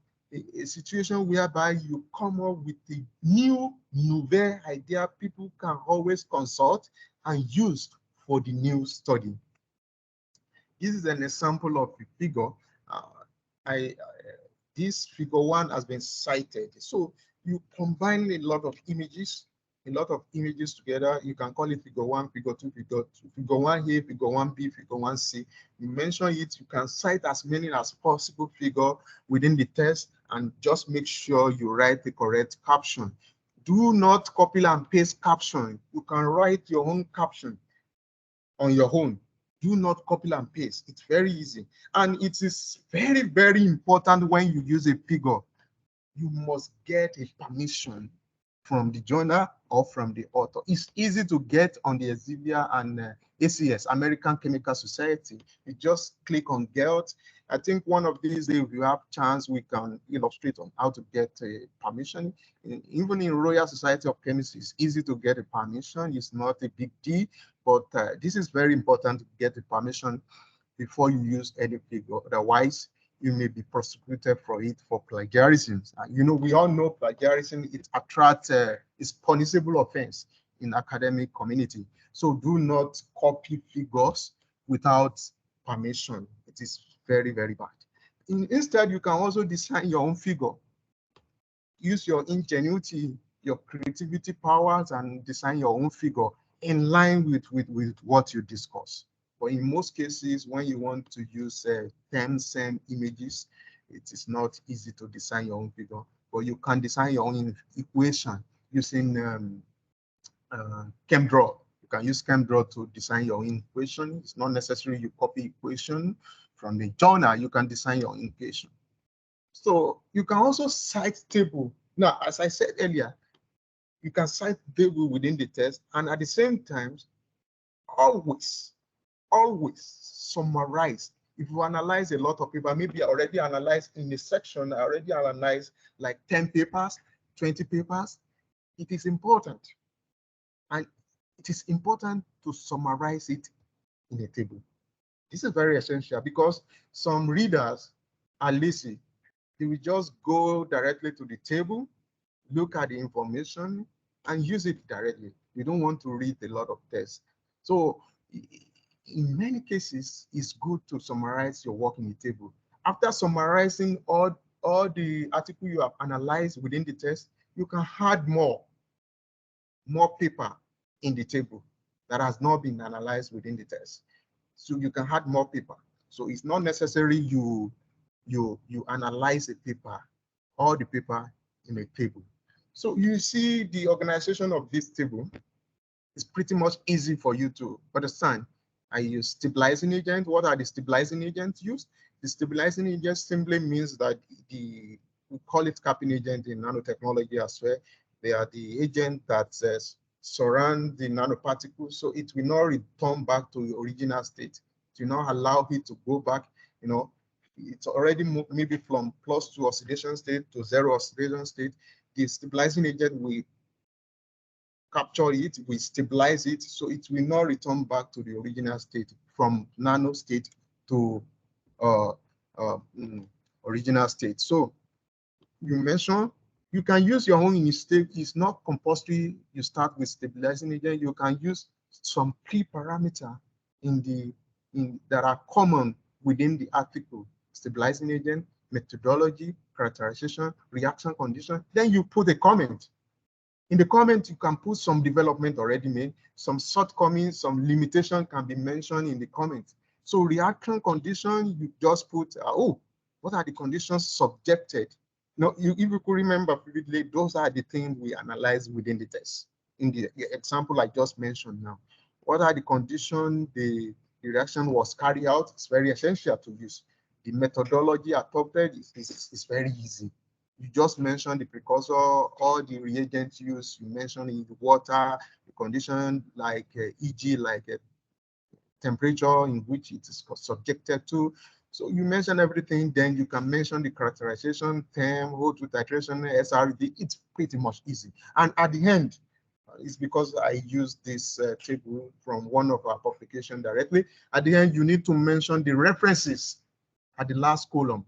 A situation whereby you come up with a novel idea people can always consult and use for the new study. This is an example of a figure. This figure 1 has been cited. So you combine a lot of images together. You can call it figure 1, figure 2, figure 1A, figure 1B, figure 1C. You mention it, you can cite as many as possible figure within the text and just make sure you write the correct caption. Do not copy and paste caption. You can write your own caption on your own. Do not copy and paste. It's very easy. And it is very, very important when you use a figure. You must get a permission from the journal or from the author. It's easy to get on the Elsevier and ACS, American Chemical Society. You just click on GELT. I think one of these days, if you have chance, we can illustrate on how to get a permission. Even in Royal Society of Chemists, it's easy to get a permission. It's not a big deal, but this is very important to get a permission before you use any figure. Otherwise, you may be prosecuted for it for plagiarism. We all know plagiarism, it attracts, is punishable offense in academic community. So do not copy figures without permission. It is very, very bad. Instead, you can also design your own figure. Use your ingenuity, your creativity powers, and design your own figure in line with what you discuss. But in most cases, when you want to use same images, it is not easy to design your own figure. But you can design your own equation using ChemDraw. You can use ChemDraw to design your own equation. It's not necessary you copy equation from the journal. You can design your own equation. So you can also cite table. Now, as I said earlier, you can cite table within the text, and at the same time, always summarize. If you analyze a lot of paper, maybe I already analyzed in a section, I already analyzed like 10 papers, 20 papers. It is important. And it is important to summarize it in a table. This is very essential because some readers are lazy. They will just go directly to the table, look at the information, and use it directly. You don't want to read a lot of text. So in many cases, it's good to summarize your work in the table. After summarizing all the article you have analyzed within the text, you can add more paper in the table that has not been analyzed within the text. So you can add more paper. So it's not necessary you analyze a paper, all the paper in a table. So you see the organization of this table is pretty much easy for you to understand. I use stabilizing agent. What are the stabilizing agents used? The stabilizing agent simply means that we call it capping agent in nanotechnology as well. They are the agent that surround the nanoparticles, so it will not return back to the original state. It will not allow it to go back. It's already moved maybe from +2 oxidation state to 0 oxidation state. The stabilizing agent will capture it, we stabilize it, so it will not return back to the original state from nano state to original state. So you mentioned you can use your own mistake. It's not compulsory you start with stabilizing agent. You can use some key parameter that are common within the article: stabilizing agent, methodology, characterization, reaction condition. Then you put a comment. In the comment, you can put some development already made, some shortcomings, some limitation can be mentioned in the comment. So reaction condition, you just put, oh, what are the conditions subjected? Now, if you could remember vividly, those are the things we analyze within the test. In the example I just mentioned now, what are the conditions the reaction was carried out? It's very essential to use. The methodology adopted is very easy. You just mentioned the precursor, all the reagents used, you mentioned in the water, the condition like e.g. like temperature in which it is subjected to. So you mention everything, then you can mention the characterization, term, O2 titration, SRD. It's pretty much easy. And at the end, it's because I used this table from one of our publications directly. At the end, you need to mention the references at the last column.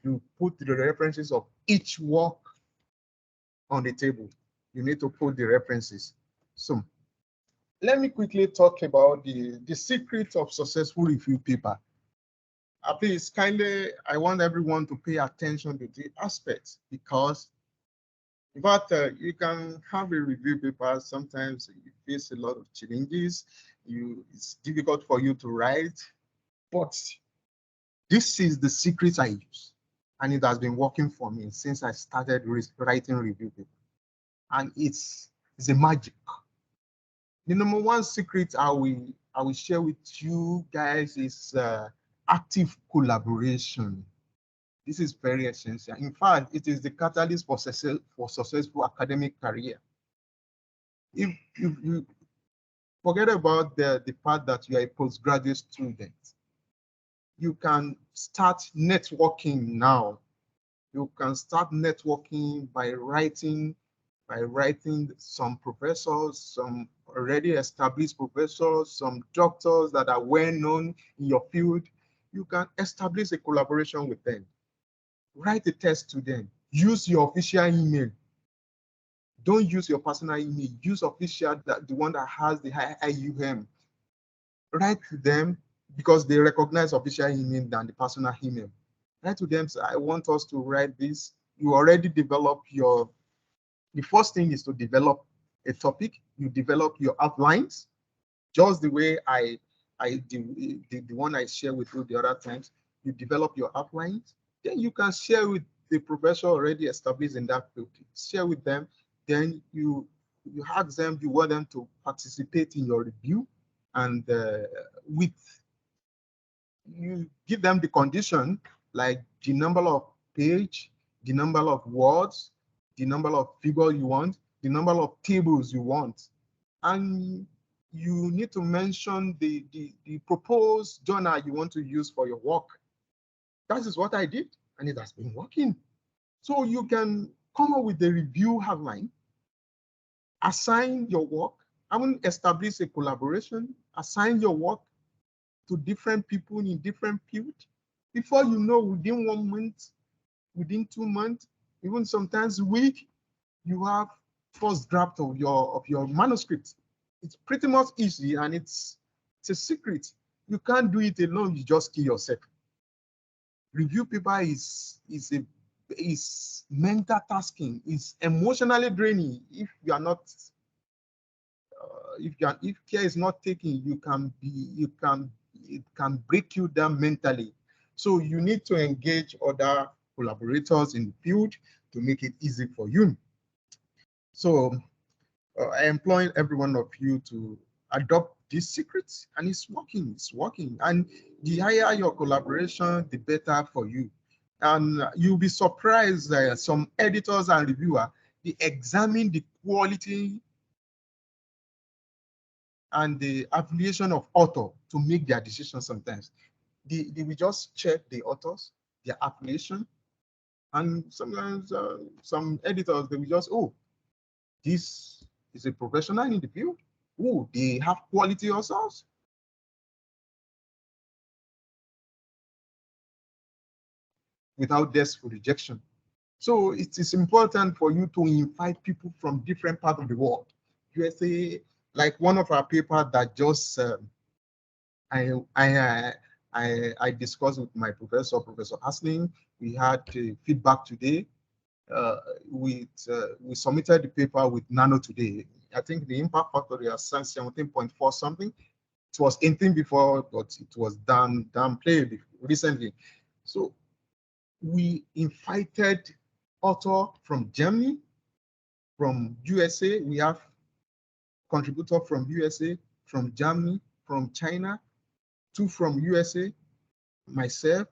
You put the references of each work on the table. You need to put the references. So let me quickly talk about the secret of successful review paper. Please, kindly, I want everyone to pay attention to the aspects, because in fact, you can have a review paper. Sometimes you face a lot of challenges. It's difficult for you to write, but this is the secret I use, and it has been working for me since I started writing review paper. And it's a magic. The number one secret I will share with you guys is active collaboration. This is very essential. In fact, it is the catalyst for successful academic career. If you forget about the part that you are a postgraduate student, you can start networking now. You can start networking by writing some professors, some already established professors, some doctors that are well known in your field. You can establish a collaboration with them. Write a test to them. Use your official email. Don't use your personal email. Use official, the one that has the IUM. Write to them because they recognize official email than the personal email. Write to them, say, I want us to write this. You already develop the first thing is to develop a topic. You develop your outlines, just the way the one I share with you the other times. You develop your outlines, then you can share with the professor already established in that field. Share with them, then you ask them, you want them to participate in your review, and you give them the condition, like the number of page, the number of words, the number of figures you want, the number of tables you want. And you need to mention the proposed journal you want to use for your work. That is what I did, and it has been working. So you can come up with the review outline, assign your work, I will establish a collaboration, assign your work to different people in different fields. Before you know, within 1 month, within 2 months, even sometimes a week, you have first draft of your manuscript. It's pretty much easy, and it's a secret. You can't do it alone, you just kill yourself. Review paper is mental tasking, is emotionally draining. If you are not if care is not taken, it can break you down mentally. So you need to engage other collaborators in the field to make it easy for you. So I employ every one of you to adopt these secrets, and it's working. And the higher your collaboration, the better for you. And you'll be surprised that some editors and reviewers, they examine the quality and the affiliation of author to make their decisions sometimes. They will just check the authors, their affiliation, and sometimes some editors, they will just, oh, this is a professional in the field. Oh, they have quality authors. Without desk for rejection. So it is important for you to invite people from different parts of the world. USA, Like one of our paper that just I discussed with my professor, Professor Asling. We had feedback today. We submitted the paper with Nano today. I think the impact factor is 17.4 something. It was 18 before, but it was downplayed recently. So we invited author from Germany, from USA. We have contributor from USA, from Germany, from China, 2 from USA, myself,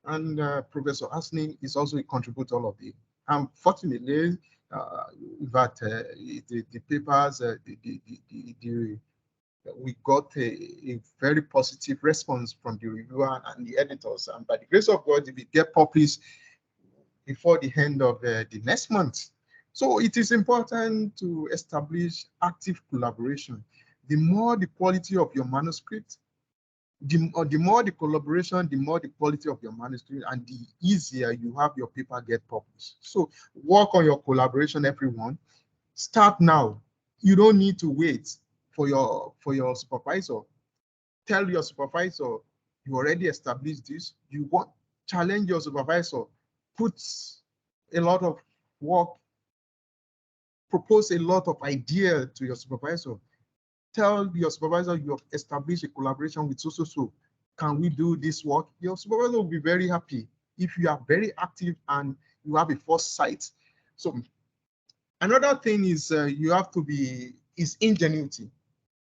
and Professor Asning is also a contributor of the. Unfortunately, that the papers, we got a very positive response from the reviewer and the editors, and by the grace of God, it will get published before the end of the next month. So it is important to establish active collaboration. The more the quality of your manuscript, the more the collaboration, the more the quality of your manuscript, and the easier you have your paper get published. So work on your collaboration, everyone. Start now. You don't need to wait for your supervisor. Tell your supervisor you already established this. You want challenge your supervisor. Put a lot of work. Propose a lot of idea to your supervisor. Tell your supervisor you have established a collaboration with so. Can we do this work? Your supervisor will be very happy if you are very active and you have a foresight. So another thing is you have to be ingenuity.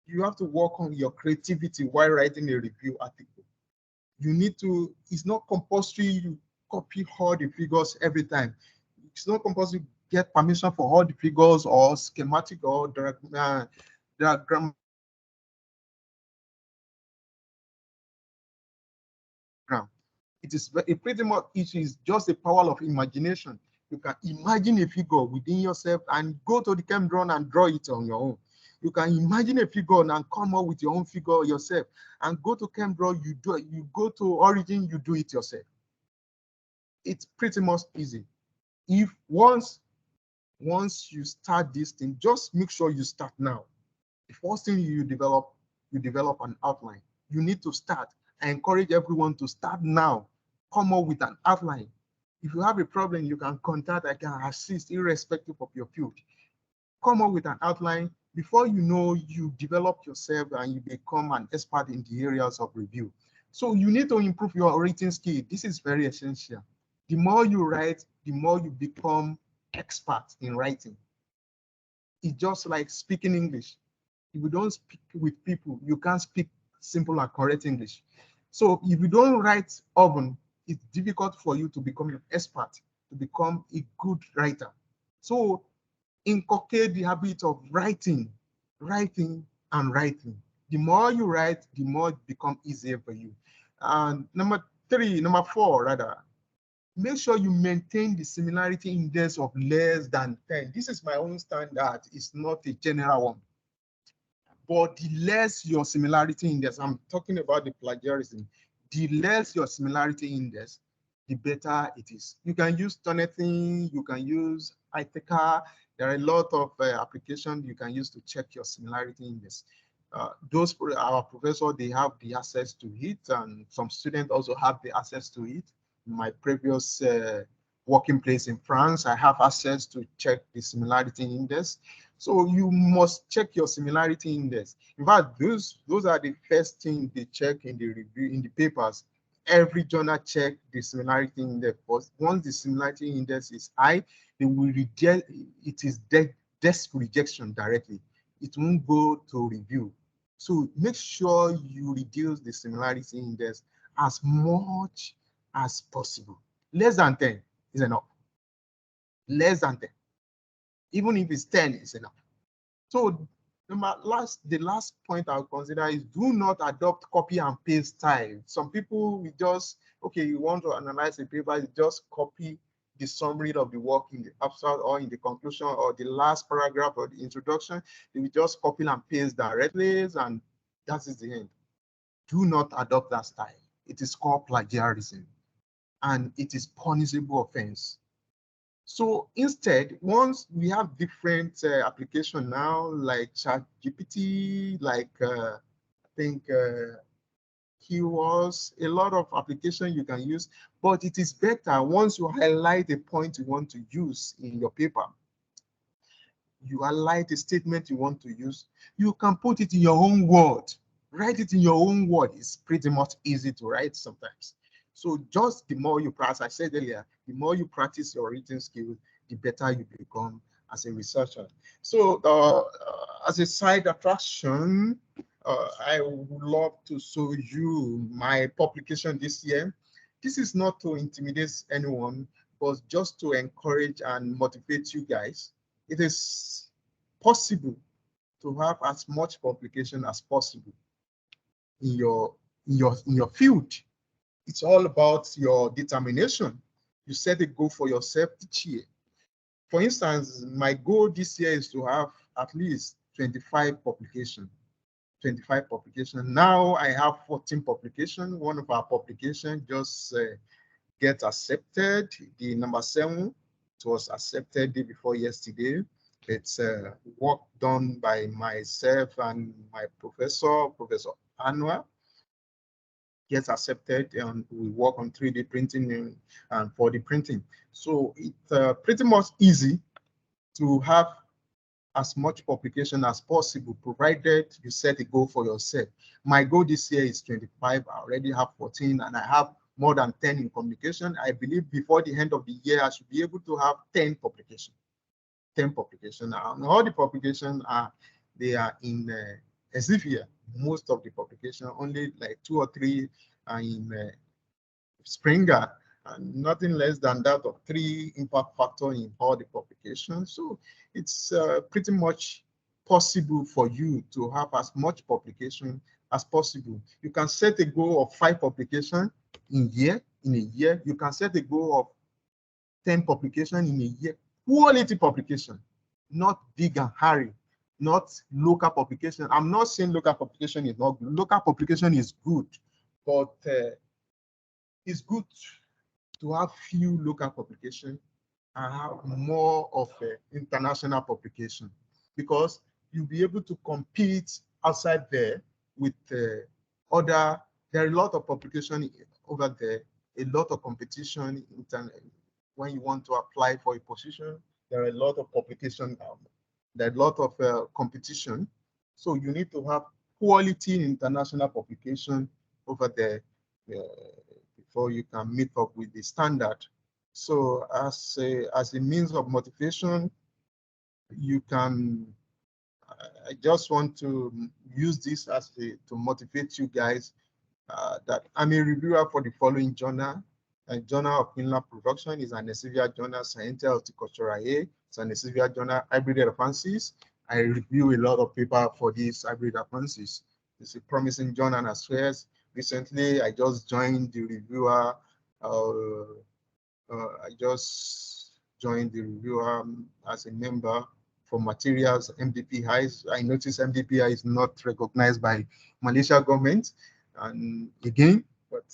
You have to work on your creativity while writing a review article. You need to, it's not compulsory you copy all the figures every time. It's not compulsory get permission for all the figures or schematic or diagram. It pretty much it is just the power of imagination. You can imagine a figure within yourself and go to the ChemDrawn and draw it on your own. You can imagine a figure and come up with your own figure yourself and go to ChemDrawn, you do it. You go to Origin, you do it yourself. It's pretty much easy. If once you start this thing, just make sure you start now. The first thing you develop an outline. You need to start. I encourage everyone to start now. Come up with an outline. If you have a problem, you can contact, I can assist irrespective of your field. Come up with an outline. Before you know, you develop yourself and you become an expert in the areas of review. So you need to improve your writing skill. This is very essential. The more you write, the more you become expert in writing. It's just like speaking English. If you don't speak with people, you can't speak simple and correct English. So if you don't write often, it's difficult for you to become an expert, to become a good writer. So inculcate the habit of writing. The more you write, the more it becomes easier for you. And number 4, rather, make sure you maintain the similarity index of less than 10. This is my own standard. It's not a general one. But the less your similarity index, I'm talking about the plagiarism, the less your similarity index, the better it is. You can use Turnitin, you can use Ithaca. There are a lot of applications you can use to check your similarity index. Our professors, they have the access to it, and some students also have the access to it. In my previous working place in France, I have access to check the similarity index. So you must check your similarity index. In fact, those are the first thing they check in the review, in the papers. Every journal check the similarity index. But once the similarity index is high, they will reject it. Is desk rejection directly. It won't go to review. So make sure you reduce the similarity index as much as possible. Less than 10 is enough. Less than 10. Even if it's 10, is enough. So the last point I'll consider is do not adopt copy and paste style. Some people will just, okay, you want to analyze a paper, you just copy the summary of the work in the abstract or in the conclusion or the last paragraph or the introduction. They will just copy and paste directly, and that is the end. Do not adopt that style. It is called plagiarism, and it is punishable offense. So instead, once we have different application now, like ChatGPT, like I think keywords, a lot of application you can use, but it is better once you highlight a point you want to use in your paper. You highlight a statement you want to use, you can put it in your own word. Write it in your own word. It's pretty much easy to write sometimes. So just the more you practice, I said earlier, the more you practice your written skills, the better you become as a researcher. So as a side attraction, I would love to show you my publication this year. This is not to intimidate anyone, but just to encourage and motivate you guys. It is possible to have as much publication as possible in your field. It's all about your determination. You set a goal for yourself each year. For instance, my goal this year is to have at least 25 publications. 25 publications. Now I have 14 publications. One of our publications just get accepted. The number 7, it was accepted day before yesterday. It's work done by myself and my professor, Professor Anwar. Gets accepted, and we work on 3D printing and 4D printing. So it's pretty much easy to have as much publication as possible, provided you set a goal for yourself. My goal this year is 25. I already have 14, and I have more than 10 in communication. I believe before the end of the year, I should be able to have 10 publications. 10 publications. And all the publications they are in Elsevier. Most of the publication, only like 2 or 3 are in Springer, and nothing less than that of 3 impact factor in all the publications. So it's pretty much possible for you to have as much publication as possible. You can set a goal of 5 publications in a year. You can set a goal of 10 publications in a year. Quality publication, not big and hairy, not local publication. I'm not saying local publication is not good. Local publication is good, but it's good to have few local publications and have more of international publication, because you'll be able to compete outside there with other. There are a lot of publication over there, a lot of competition. When you want to apply for a position, there are a lot of publication. There are a lot of competition. So you need to have quality international publication over there before you can meet up with the standard. So as a means of motivation, you can, I just want to use this as to motivate you guys that I'm a reviewer for the following journal. A Journal of Mineral Production is an Elsevier journal, Scientific Horticultural A. It's an Elsevier journal, Hybrid Advances. I review a lot of paper for these hybrid advances. It's a promising journal as well. Recently, I just joined the reviewer. I just joined the reviewer as a member for materials MDPI. I noticed MDPI is not recognized by Malaysia government. And again, but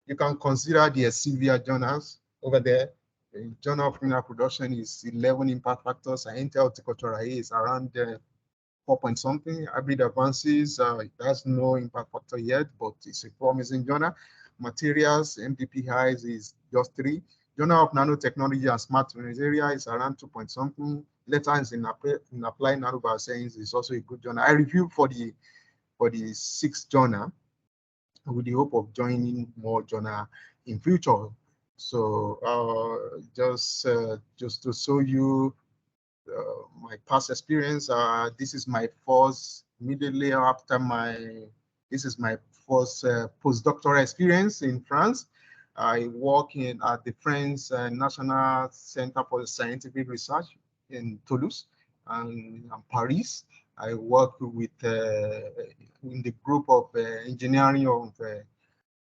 you can consider the Elsevier journals over there. The Journal of Mineral Production is 11 impact factors. Scientific Horticultural A is around 4 point something. Hybrid Advances, it has no impact factor yet, but it's a promising journal. Materials, MDPI is just 3. Journal of Nanotechnology and Smart Area is around 2 point something. Letters in Applied Nanobioscience is also a good journal. I review for the 6th journal with the hope of joining more journal in future. So just to show you my past experience, this is my first, immediately after this is my first postdoctoral experience in France. I work at the French National Center for Scientific Research in Toulouse and Paris. I work with in the group of engineering of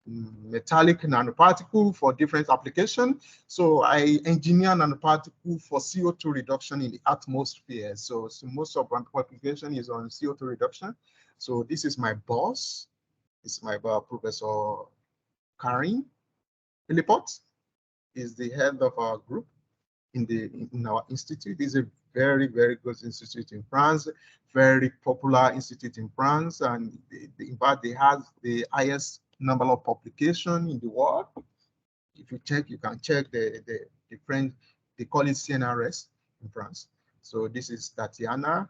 metallic nanoparticle for different applications. So I engineer nanoparticle for CO2 reduction in the atmosphere. So most of my application is on CO2 reduction. So this is my boss. This is my boss, Professor Karim Philippot, is the head of our group. in our institute. It's a very, very good institute in France, very popular institute in France, and in fact, they have the highest number of publication in the world. If you check, you can check the French, they call it CNRS in France. So this is Tatiana.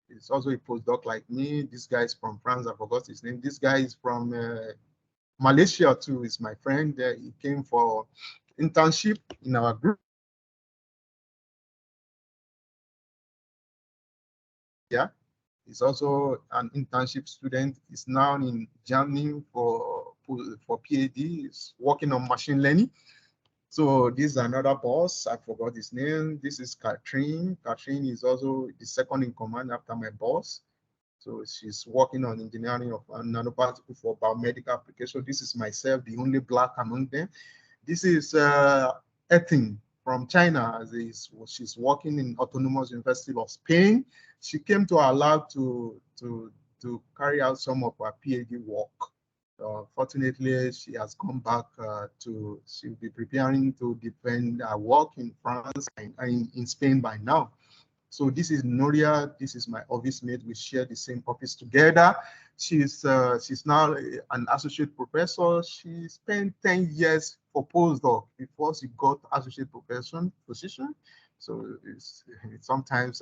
It's also a postdoc like me. This guy is from France. I forgot his name. This guy is from Malaysia too. Is my friend. He came for internship in our group. Yeah, he's also an internship student. He's now in Germany for PhD. He's working on machine learning. So this is another boss. I forgot his name. This is Catherine. Catherine is also the second in command after my boss. So she's working on engineering of nanoparticle for biomedical application. This is myself, the only black among them. This is Ethin from China. She's working in Autonomous University of Spain. She came to our lab to carry out some of her PhD work. Fortunately, she has come back she'll be preparing to defend her work in France and in Spain by now. So this is Noria. This is my office mate. We share the same office together. She's now an associate professor. She spent 10 years for postdoc before she got associate professor position. So sometimes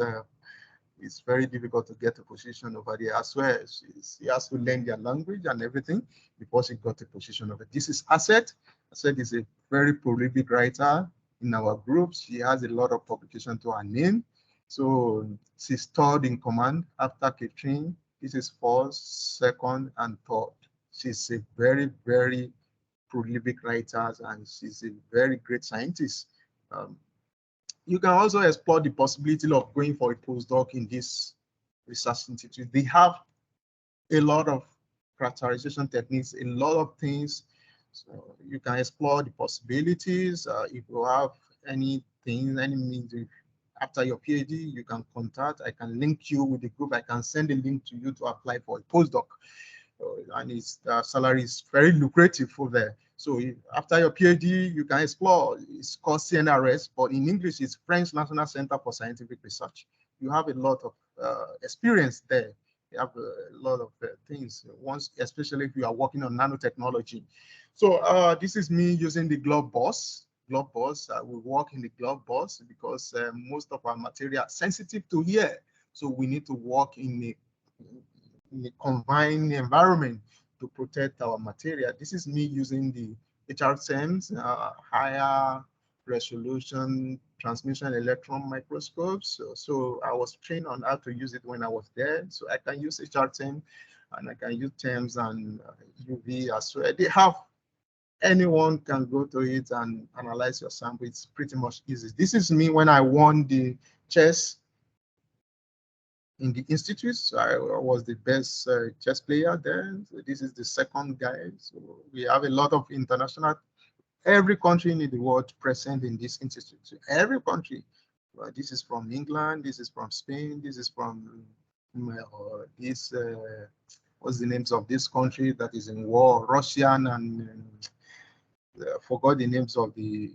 it's very difficult to get a position over there as well. She has to learn their language and everything before she got a position over. This is Asset. Asset is a very prolific writer in our group. She has a lot of publication to her name. So she's third in command after Catherine. This is first, second, and third. She's a very, very prolific writer, and she's a very great scientist. You can also explore the possibility of going for a postdoc in this research institute. They have a lot of characterization techniques, a lot of things. So you can explore the possibilities. If you have anything, any means, after your PhD, you can contact. I can link you with the group. I can send a link to you to apply for a postdoc. And its salary is very lucrative for there. So after your PhD, you can explore. It's called CNRS, but in English, it's French National Center for Scientific Research. You have a lot of experience there. You have a lot of things, especially if you are working on nanotechnology. So this is me using the GloveBoss. GloveBoss, we work in the GloveBoss because most of our material are sensitive to air. So we need to work in a confined environment to protect our material. This is me using the HRSEMS, higher resolution transmission electron microscopes. So I was trained on how to use it when I was there. So I can use HRSEM and I can use TEMS and UV as well. They have, anyone can go to it and analyze your sample. It's pretty much easy. This is me when I won the chess in the institute. So I was the best chess player there. So this is the second guy. So we have a lot of international, every country in the world present in this institute. So every country. Well, this is from England. This is from Spain. This is from what's the names of this country that is in war? Russian and forgot the names of the.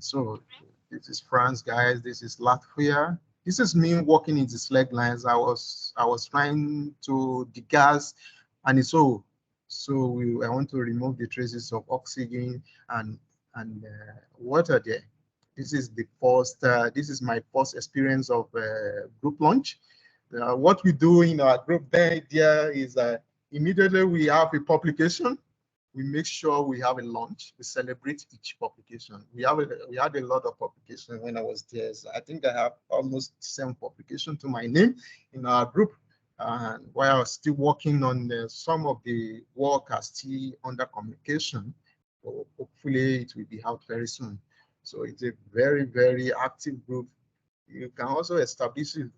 So this is France, guys. This is Latvia. This is me working in the slag lines. I was trying to degas, and I want to remove the traces of oxygen and water there. This is the first. This is my first experience of group launch. What we do in our group there is immediately we have a publication. We make sure we have a launch. We celebrate each publication. We had a lot of publications when I was there. So I think I have almost 7 publications to my name in our group. And while I was still working on some of the work are still under communication, so hopefully it will be out very soon. So it's a very, very active group. You can also establish if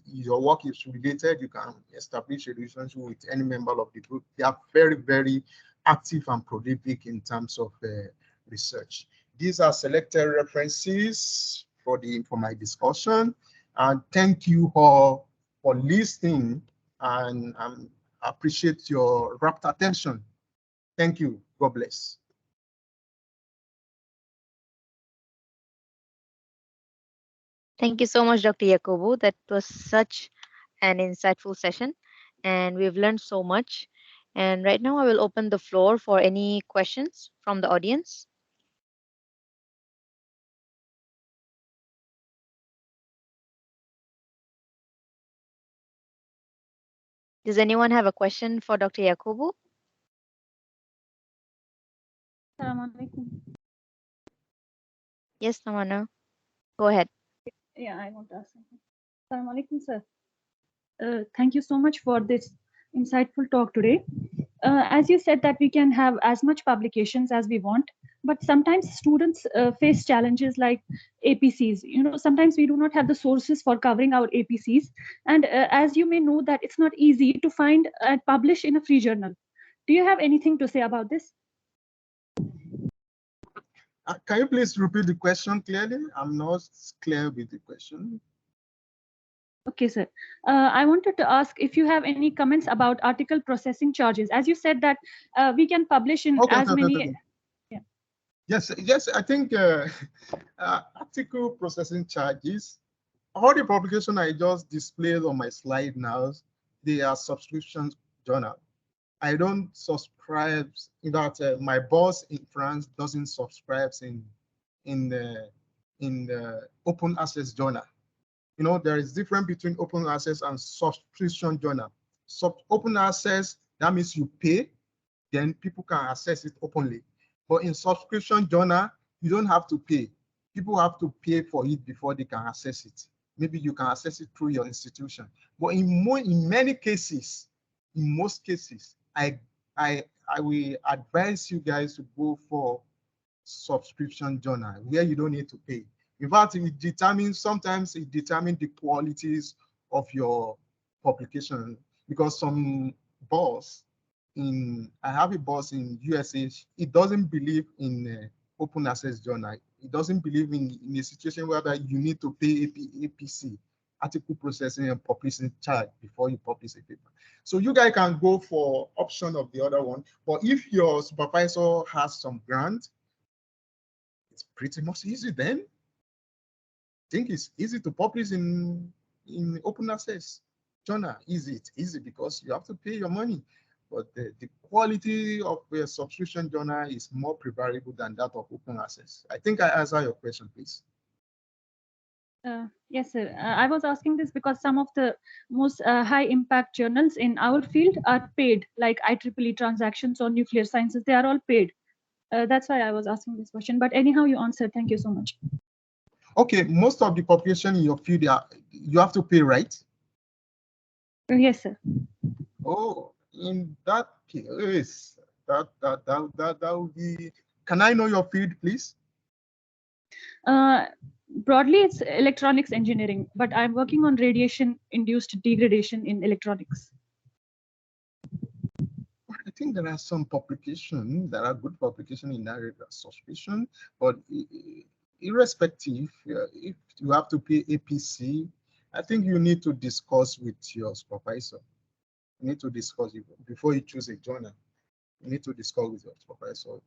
your work is related, you can establish a relationship with any member of the group. They are very, very active and prolific in terms of research. These are selected references for my discussion. And thank you all for listening, and appreciate your rapt attention. Thank you. God bless. Thank you so much, Dr. Yakubu. That was such an insightful session, and we've learned so much. And right now, I will open the floor for any questions from the audience. Does anyone have a question for Dr. Yakubu? Yes, Tamana. Go ahead. Yeah, I want to ask something. Assalamu alaikum, sir. Thank you so much for this insightful talk today. As you said that we can have as much publications as we want, but sometimes students face challenges like APCs. You know, sometimes we do not have the sources for covering our APCs. And as you may know that it's not easy to find and publish in a free journal. Do you have anything to say about this? Can you please repeat the question clearly? I'm not clear with the question. Okay, sir. I wanted to ask if you have any comments about article processing charges. As you said that we can publish in Okay, as okay, many. okay. Yeah. Yes, I think article processing charges, all the publication I just displayed on my slide now, they are subscription journal. I don't subscribe. In that my boss in France doesn't subscribe in the open access journal. You know, there is difference between open access and subscription journal. Open access, that means you pay, then people can access it openly. But in subscription journal, you don't have to pay. People have to pay for it before they can access it. Maybe you can access it through your institution. But in many cases, in most cases, I will advise you guys to go for subscription journal where you don't need to pay. In fact, sometimes it determines the qualities of your publication, because some boss I have a boss in USA, it doesn't believe in open access journal. It doesn't believe in a situation where you need to pay APC, article processing and publishing charge, before you publish a paper. So you guys can go for option of the other one. But if your supervisor has some grant, it's pretty much easy then. I think it's easy to publish in open access journal. It's easy because you have to pay your money. But the quality of a subscription journal is more preferable than that of open access. I think I answered your question, please. Yes, sir. I was asking this because some of the most high impact journals in our field are paid, like IEEE Transactions or Nuclear Sciences. They are all paid. That's why I was asking this question. But anyhow, you answered. Thank you so much. Okay, most of the population in your field, you have to pay, right? Yes, sir. Oh, in that case, that would be. Can I know your field, please? Broadly, it's electronics engineering, but I'm working on radiation-induced degradation in electronics. I think there are some publications, there are good publications in that suspicion, but irrespective, if you have to pay APC, I think you need to discuss with your supervisor. You need to discuss it before you choose a journal. You need to discuss with your supervisor.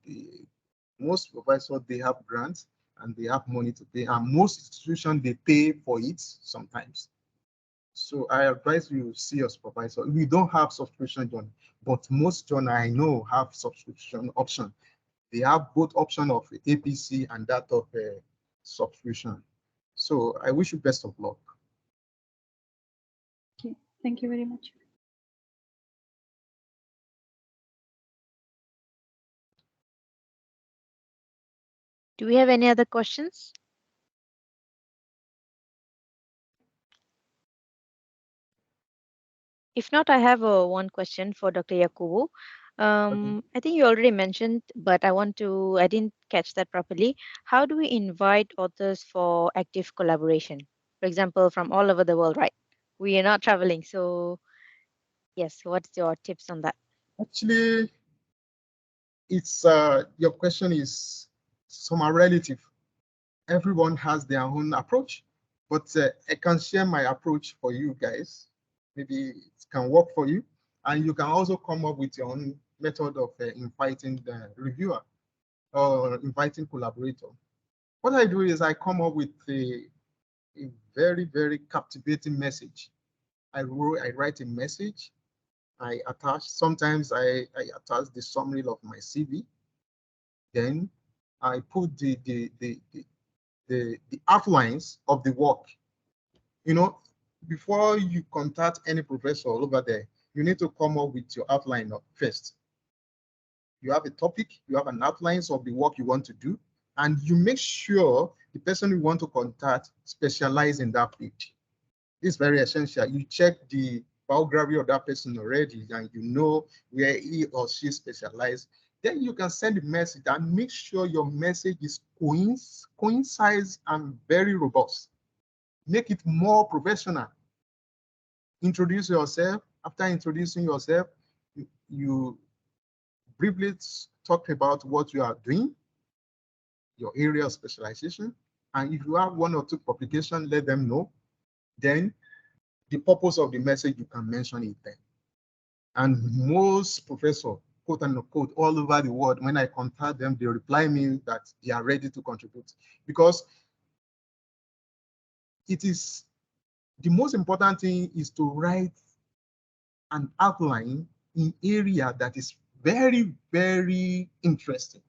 Most supervisors, they have grants and they have money to pay, and most institutions, they pay for it sometimes. So I advise you see your supervisor. We don't have subscription journal, but most journal I know have subscription option. They have both option of APC and that of subscription. So I wish you best of luck. Okay, thank you very much. Do we have any other questions? If not, I have one question for Dr. Yakubu. I think you already mentioned, but I didn't catch that properly. How do we invite authors for active collaboration? For example, from all over the world, right? We are not traveling. So yes, what's your tips on that? Actually, it's your question is somewhat relative. Everyone has their own approach, but I can share my approach for you guys. Maybe it can work for you, and you can also come up with your own method of inviting the reviewer or inviting collaborator. What I do is I come up with a very, very captivating message. I write a message, I attach, sometimes I attach the summary of my CV. Then I put the outlines of the work. You know, before you contact any professor over there, you need to come up with your outline first. You have a topic, you have an outlines of the work you want to do, and you make sure the person you want to contact specialize in that field. This is very essential. You check the biography of that person already, and you know where he or she specializes. Then you can send a message and make sure your message is coincides and very robust. Make it more professional. Introduce yourself. After introducing yourself, you briefly talk about what you are doing, your area of specialization, and if you have one or two publications, let them know. Then the purpose of the message, you can mention it then. And most professors, quote unquote, all over the world, when I contact them, they reply me that they are ready to contribute, because it is the most important thing is to write an outline in area that is very, very interesting,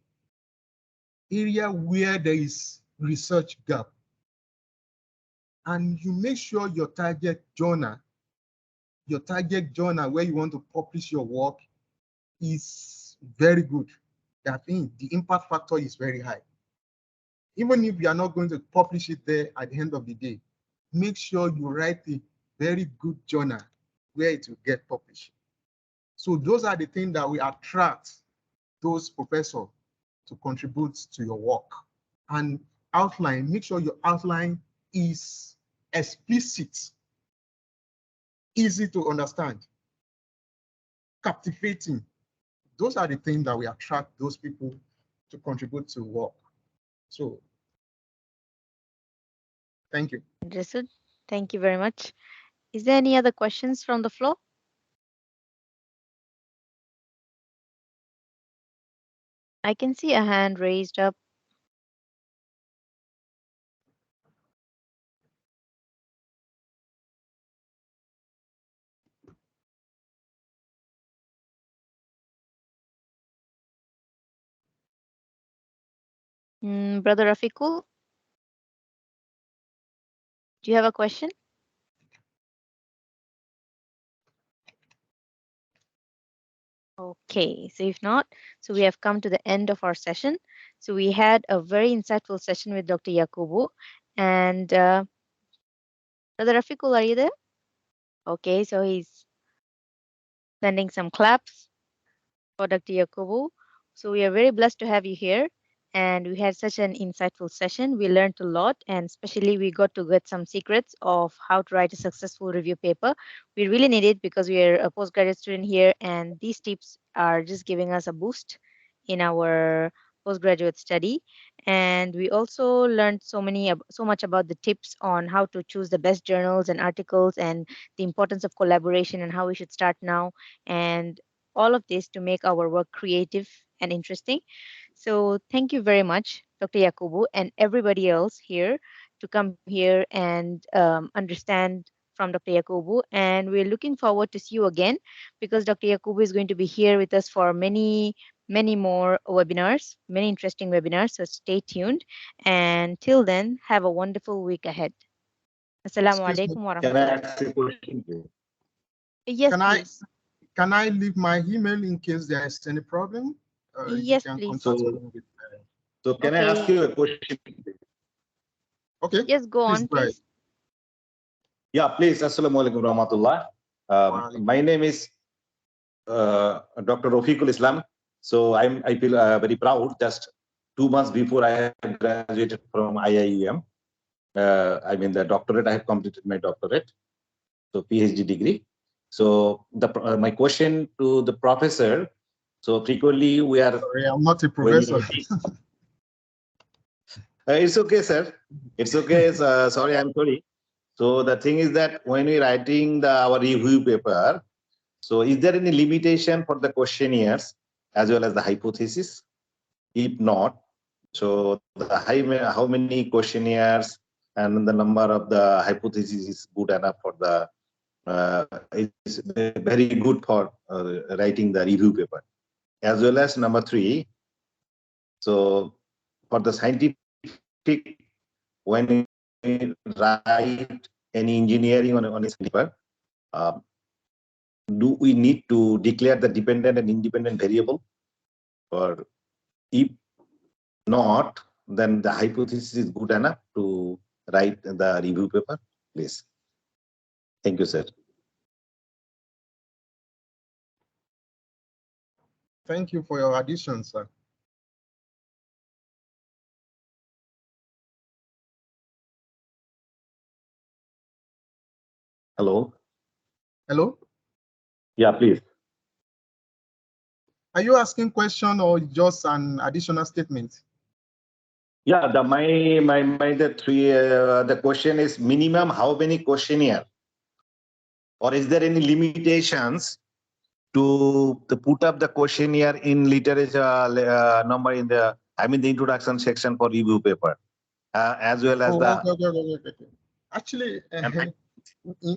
area where there is research gap. And you make sure your target journal where you want to publish your work is very good. I think the impact factor is very high. Even if you are not going to publish it there at the end of the day, make sure you write a very good journal where it will get published. So those are the things that will attract those professors to contribute to your work. And outline, make sure your outline is explicit, easy to understand, captivating. Those are the things that will attract those people to contribute to work. So, thank you. Understood. Thank you very much. Is there any other questions from the floor? I can see a hand raised up. Brother Rafiqul, do you have a question? Okay, so if not, so we have come to the end of our session. So we had a very insightful session with Dr. Yakubu. And Brother Rafiqul, are you there? Okay, so he's sending some claps for Dr. Yakubu. So we are very blessed to have you here. And we had such an insightful session. We learned a lot, and especially we got to get some secrets of how to write a successful review paper. We really need it because we are a postgraduate student here, and these tips are just giving us a boost in our postgraduate study. And we also learned so much about the tips on how to choose the best journals and articles, and the importance of collaboration and how we should start now, and all of this to make our work creative and interesting. So thank you very much, Dr. Yakubu, and everybody else here to come here and understand from Dr. Yakubu. And we're looking forward to see you again, because Dr. Yakubu is going to be here with us for many more webinars, many interesting webinars. So stay tuned. And till then, have a wonderful week ahead. Assalamu alaikum wa Can I rahmatullah. ask a question, please? Yes, please. Can I leave my email in case there is any problem? Yes, you can please. contact me with, So can I ask Okay. you a question? okay. Yes, go on, go ahead. please. Yeah, please. Assalamu alaikum warahmatullah. My name is Dr. Rafiqul Islam. So I feel very proud. Just 2 months before I have graduated from IIEM, I mean the doctorate, I have completed my doctorate, so PhD degree. So my question to the professor. So frequently we are. Sorry, I'm not a professor. It's okay, sir. It's okay. Sorry, I'm sorry. So the thing is that when we're writing our review paper, so is there any limitation for the questionnaires as well as the hypothesis? If not, so how many questionnaires and the number of the hypotheses is good enough for the it's very good for writing the review paper, as well as number 3. So for the scientific, when we write any engineering on a paper, do we need to declare the dependent and independent variable? Or if not, then the hypothesis is good enough to write the review paper, please. Thank you, sir. Thank you for your addition, sir. Hello? Hello? Yeah, please. Are you asking question or just an additional statement? Yeah, the question is minimum how many questionnaire, or is there any limitations to put up the questionnaire in literature number in the the introduction section for review paper, as well as Okay. Actually,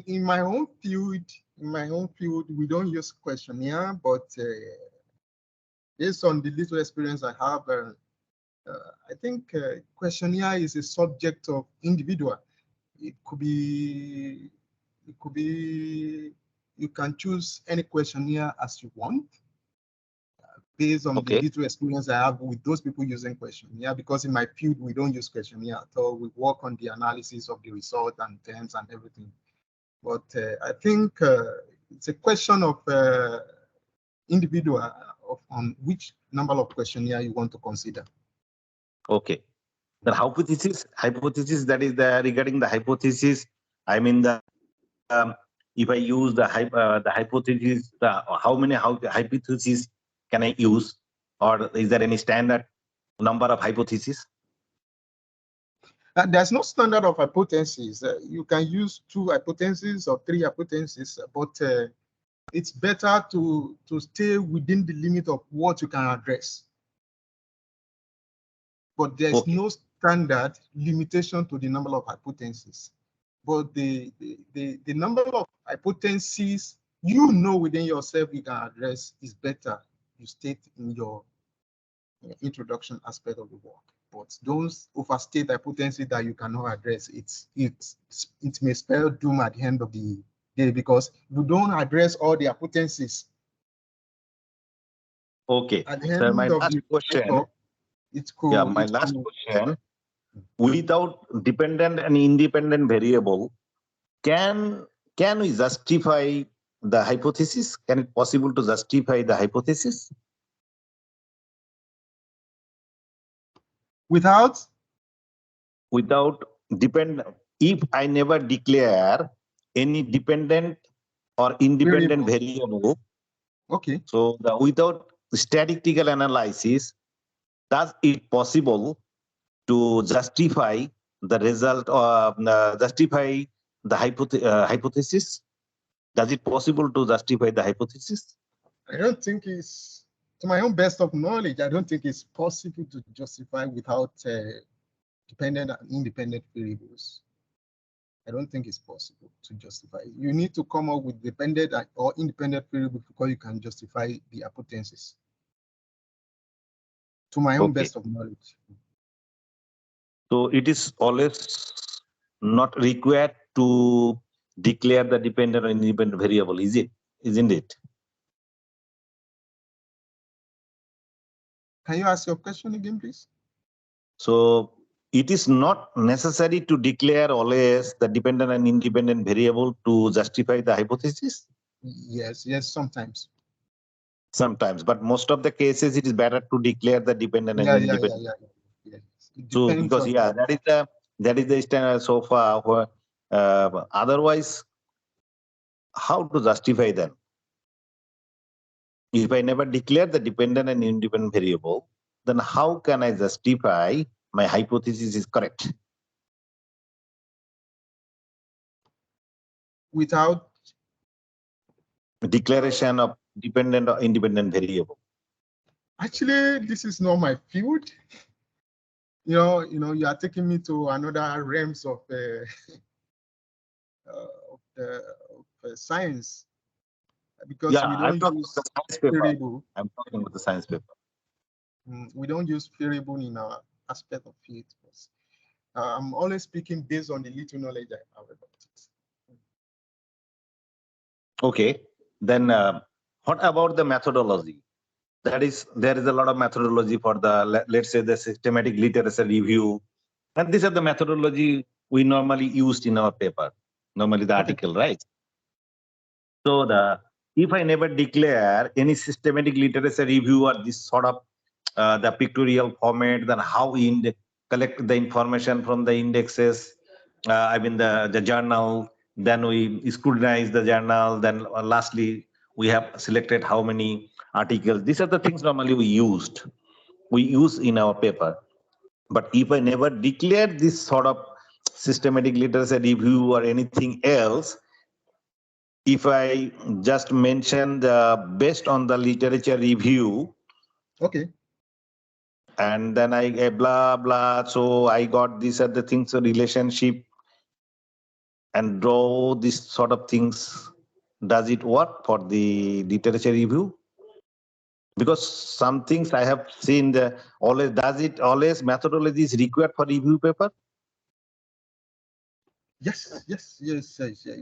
in my own field, we don't use questionnaire, but based on the little experience I have, I think questionnaire is a subject of individual. It could be, you can choose any questionnaire as you want, based on the little experience I have with those people using questionnaire, because in my field, we don't use questionnaire at all. We work on the analysis of the result and terms and everything. But I think it's a question of individual on which number of questionnaire you want to consider. Okay. The hypothesis that is regarding the hypothesis. If I use the hypothesis, how many hypotheses can I use, or is there any standard number of hypotheses? There's no standard of hypotheses. You can use 2 hypotheses or 3 hypotheses, but it's better to stay within the limit of what you can address. But there's no standard limitation to the number of hypotheses. But the number of hypotheses within yourself you can address is better. You state in your introduction aspect of the work. But don't overstate hypothesis that you cannot address. It may spell doom at the end of the day, because you don't address all the hypotheses. Okay. So my last question. It's cool. Yeah, my last question. Without dependent and independent variable, can we justify the hypothesis? Can it possible to justify the hypothesis? Without dependent, if I never declare any dependent or independent variable. Okay. So without statistical analysis, does it possible to justify the result or justify the hypothesis? Does it possible to justify the hypothesis? I don't think it's, to my own best of knowledge, I don't think it's possible to justify without dependent and independent variables. I don't think it's possible to justify. You need to come up with dependent or independent variables before you can justify the hypothesis. To my own best of knowledge. So it is always not required to declare the dependent or independent variable, is it? Isn't it? Can you ask your question again, please? So it is not necessary to declare always the dependent and independent variable to justify the hypothesis? Yes, sometimes. Sometimes, but most of the cases it is better to declare the dependent and independent. Yeah. So because that is the standard so far. Where, otherwise, how to justify them? If I never declare the dependent and independent variable, then how can I justify my hypothesis is correct? Without declaration of dependent or independent variable. Actually, this is not my field. you are taking me to another realms of science, because Yeah, we I'm don't talking use about the science paper. variable. I'm talking about the science paper. We don't use variable in our aspect of it. I'm always speaking based on the little knowledge I have about it. Okay, then what about the methodology? There is a lot of methodology for the, let's say, the systematic literature review, and these are the methodology we normally used in our paper, normally the article, right? So if I never declare any systematic literature review or this sort of the pictorial format, then how we collect the information from the indexes, I mean the journal, then we scrutinize the journal, then lastly we have selected how many articles. These are the things normally we use in our paper. But if I never declare this sort of systematic literature review or anything else, if I just mention based on the literature review, Okay. and then I blah blah, so I got these are the things, so relationship, and draw this sort of things, does it work for the literature review? Because some things I have seen always methodology is required for review paper? Yes.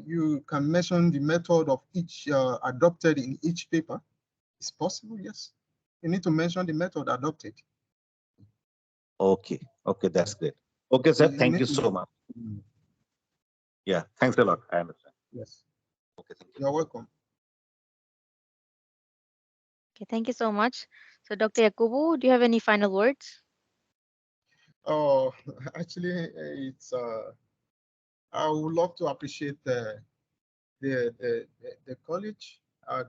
You can mention the method of each adopted in each paper. It's possible, yes. You need to mention the method adopted. Okay, that's great. Okay, sir, thank you so much. Yeah, thanks a lot. I understand. Yes. Okay, thank you. You're welcome. Okay, thank you so much. So Dr. Yakubu, do you have any final words? Oh, actually, it's I would love to appreciate the college,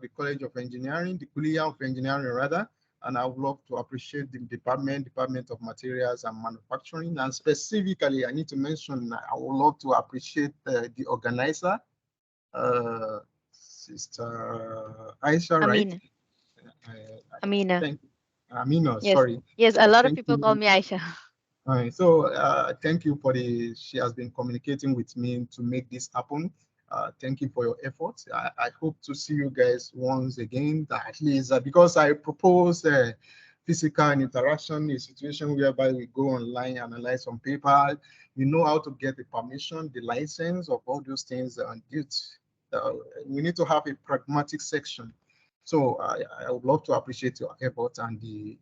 the College of Engineering, the Kulia of Engineering rather, and I would love to appreciate the Department of Materials and Manufacturing, and specifically, I need to mention, I would love to appreciate the organizer, Sister Aisha, Amina. right? Amina. Amina, Yes. sorry. Yes, a lot of Thank people you. call me Aisha. So thank you for she has been communicating with me to make this happen. Thank you for your efforts. I hope to see you guys once again, at least because I propose physical interaction, a situation whereby we go online, analyze some paper, you know how to get the permission, the license of all those things. And we need to have a pragmatic section. So I would love to appreciate your effort and the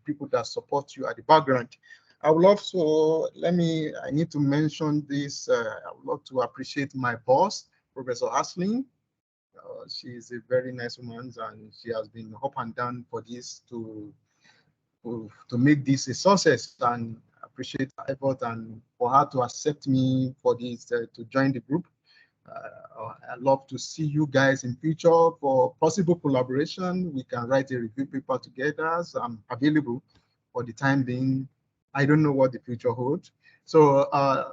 people that support you at the background. I would love to, I need to mention this. I would love to appreciate my boss, Professor Asling. She is a very nice woman, and she has been up and down for this to make this a success, and appreciate her effort and for her to accept me for this, to join the group. I'd love to see you guys in future for possible collaboration. We can write a review paper together. So I'm available for the time being. I don't know what the future holds. So I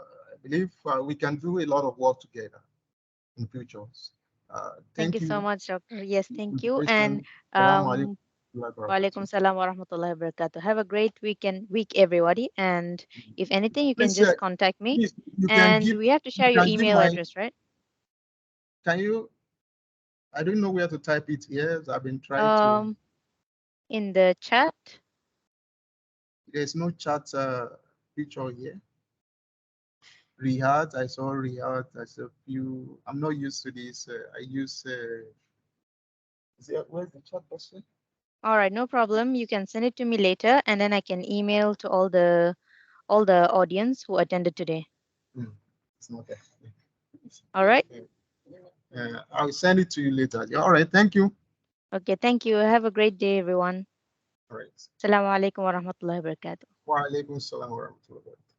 believe we can do a lot of work together in future. Thank you so much, Doctor. Yes, thank you. And Assalamu Walaikum salam wa rahmatullahi wa barakatuh. Have a great week, everybody. And if anything, you can Please, just contact me. Please, And we have to share your email address, right? Can you? I don't know where to type it here. I've been trying to. In the chat. There's no chat feature here. Riyadh, I saw Riyadh. I saw few. I'm not used to this. I use. Where's the chat person? All right, no problem. You can send it to me later, and then I can email to all the audience who attended today. It's not there. All right. I'll send it to you later. All right. Thank you. Okay. Thank you. Have a great day, everyone. All right. Assalamu alaikum wa rahmatullahi wa barakatuh. Wa alaikum salam wa rahmatullahi wa barakatuh.